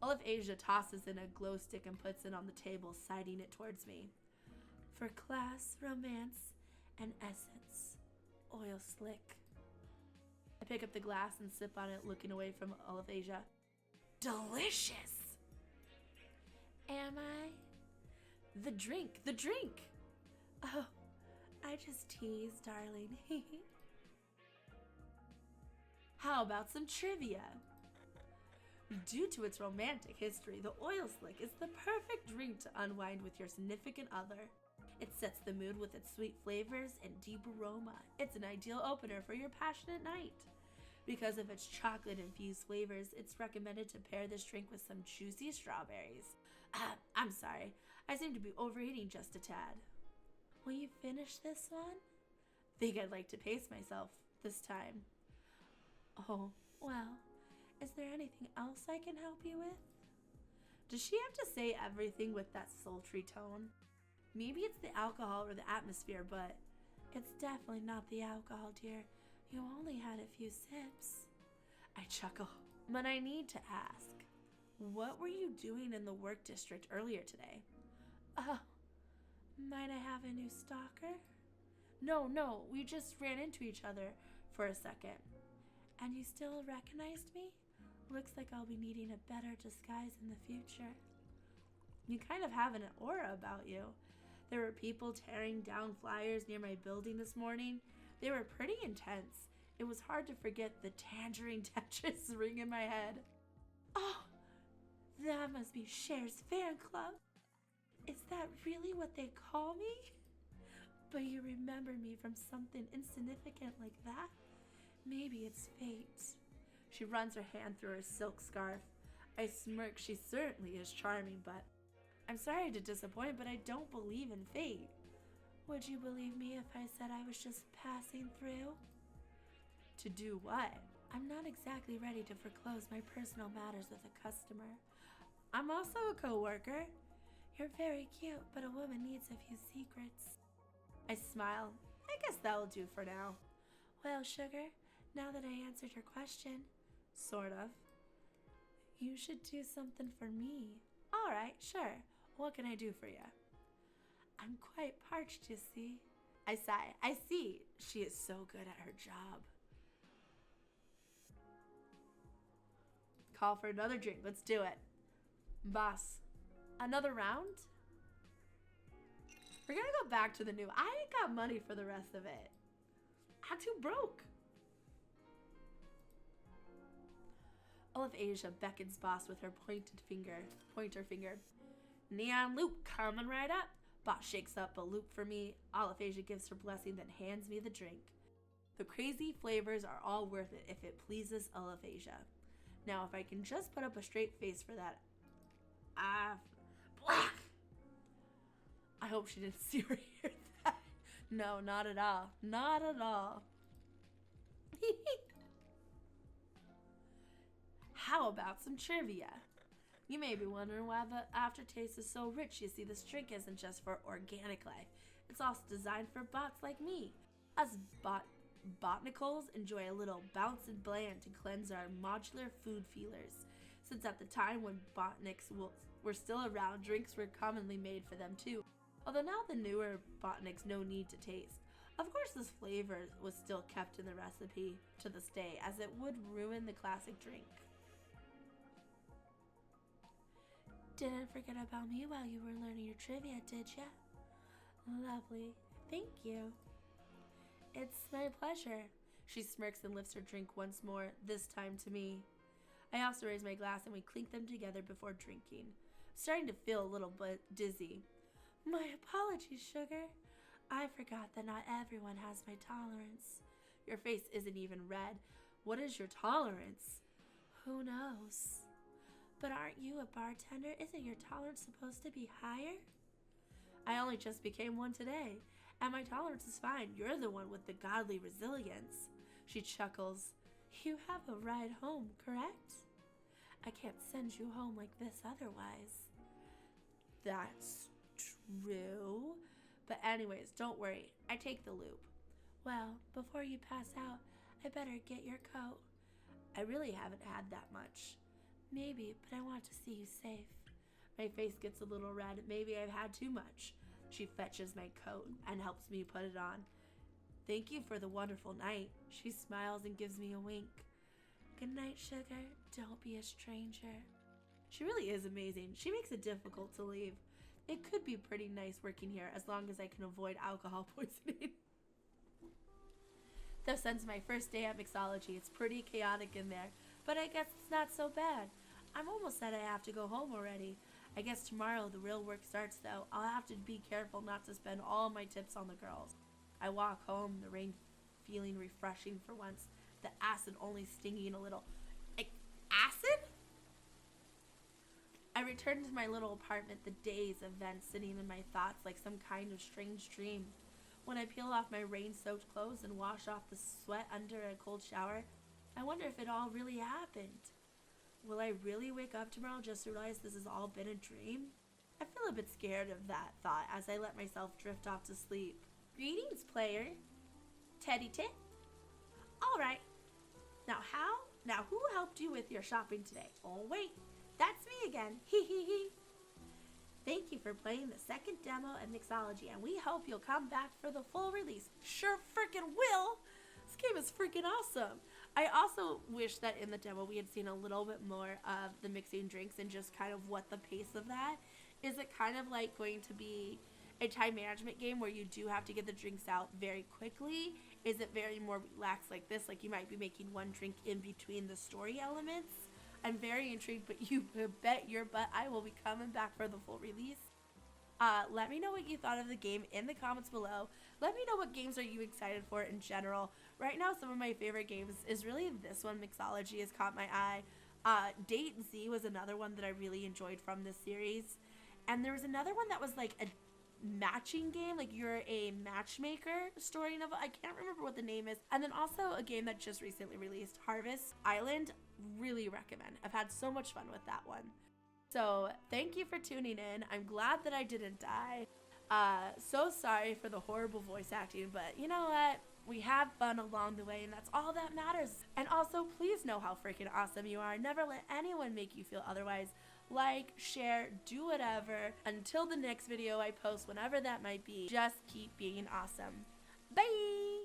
Speaker 1: Olive Asia tosses in a glow stick and puts it on the table, siding it towards me. For class, romance, and essence, oil slick. I pick up the glass and sip on it, looking away from Olive Asia. Delicious! Am I? The drink! Oh, I just tease, darling. How about some trivia? Due to its romantic history, the oil slick is the perfect drink to unwind with your significant other. It sets the mood with its sweet flavors and deep aroma. It's an ideal opener for your passionate night. Because of its chocolate-infused flavors, it's recommended to pair this drink with some juicy strawberries. I'm sorry, I seem to be overeating just a tad. Will you finish this one? Think I'd like to pace myself this time. Oh, well, is there anything else I can help you with? Does she have to say everything with that sultry tone? Maybe it's the alcohol or the atmosphere, but it's definitely not the alcohol, dear. You only had a few sips. I chuckle, but I need to ask, what were you doing in the work district earlier today? Oh, might I have a new stalker? No, we just ran into each other for a second. And you still recognized me? Looks like I'll be needing a better disguise in the future. You kind of have an aura about you. There were people tearing down flyers near my building this morning. They were pretty intense. It was hard to forget the tangerine Tetris ring in my head. Oh, that must be Cher's fan club. Is that really what they call me? But you remember me from something insignificant like that? Maybe it's fate. She runs her hand through her silk scarf. I smirk. She certainly is charming, but I'm sorry to disappoint, but I don't believe in fate. Would you believe me if I said I was just passing through? To do what? I'm not exactly ready to foreclose my personal matters with a customer. I'm also a co-worker. You're very cute, but a woman needs a few secrets. I smile. I guess that'll do for now. Well, sugar, now that I answered your question, sort of, you should do something for me. All right, sure. What can I do for you? I'm quite parched, you see. I sigh. I see. She is so good at her job. Call for another drink. Let's do it. Boss, another round? We're gonna go back to the new. I ain't got money for the rest of it. I'm too broke. Olive Asia beckons Boss with her pointer finger. Neon loop coming right up. Boss shakes up a loop for me. Olive Asia gives her blessing, then hands me the drink. The crazy flavors are all worth it if it pleases Olive Asia. Now, if I can just put up a straight face for that. Black! I hope she didn't see or hear that. No, not at all. Not at all. How about some trivia? You may be wondering why the aftertaste is so rich. You see, this drink isn't just for organic life. It's also designed for bots like me. Us botanicals enjoy a little bounce and bland to cleanse our modular food feelers. Since at the time when botanics were still around, drinks were commonly made for them too. Although now the newer botanics no need to taste. Of course, this flavor was still kept in the recipe to this day, as it would ruin the classic drink. Didn't forget about me while you were learning your trivia, did ya? Lovely. Thank you. It's my pleasure. She smirks and lifts her drink once more, this time to me. I also raise my glass and we clink them together before drinking. I'm starting to feel a little bit dizzy. My apologies, sugar. I forgot that not everyone has my tolerance. Your face isn't even red. What is your tolerance? Who knows? But aren't you a bartender? Isn't your tolerance supposed to be higher? I only just became one today, and my tolerance is fine. You're the one with the godly resilience. She chuckles. You have a ride home, correct? I can't send you home like this otherwise. That's true. But anyways, don't worry. I take the loop. Well, before you pass out, I better get your coat. I really haven't had that much. Maybe, but I want to see you safe. My face gets a little red. Maybe I've had too much. She fetches my coat and helps me put it on. Thank you for the wonderful night. She smiles and gives me a wink. Good night, sugar. Don't be a stranger. She really is amazing. She makes it difficult to leave. It could be pretty nice working here as long as I can avoid alcohol poisoning. Though since my first day at Mixology, it's pretty chaotic in there, but I guess it's not so bad. I'm almost sad I have to go home already. I guess tomorrow the real work starts though. I'll have to be careful not to spend all my tips on the girls. I walk home, the rain feeling refreshing for once, the acid only stinging a little. Acid? I return to my little apartment, the days events sitting in my thoughts like some kind of strange dream. When I peel off my rain-soaked clothes and wash off the sweat under a cold shower, I wonder if it all really happened. Will I really wake up tomorrow just to realize this has all been a dream? I feel a bit scared of that thought as I let myself drift off to sleep. Greetings, player. Teddy Tit. All right. Now who helped you with your shopping today? Oh, wait. That's me again. Hee hee hee. Thank you for playing the second demo at Mixology, and we hope you'll come back for the full release. Sure freaking will! This game is freaking awesome. I also wish that in the demo we had seen a little bit more of the mixing drinks and just kind of what the pace of that. Is it kind of like going to be a time management game where you do have to get the drinks out very quickly? Is it very more relaxed like this? Like you might be making one drink in between the story elements? I'm very intrigued, but you bet your butt I will be coming back for the full release. Let me know what you thought of the game in the comments below. Let me know what games are you excited for in general. Right now, some of my favorite games is really this one, Mixology, has caught my eye. Date Z was another one that I really enjoyed from this series. And there was another one that was like a matching game, like you're a matchmaker story novel. I can't remember what the name is. And then also a game that just recently released, Harvest Island. Really recommend. I've had so much fun with that one. So thank you for tuning in. I'm glad that I didn't die. So sorry for the horrible voice acting, but you know what? We had fun along the way, and that's all that matters. And also, please know how freaking awesome you are. Never let anyone make you feel otherwise. Like, share, do whatever. Until the next video I post, whenever that might be, just keep being awesome. Bye!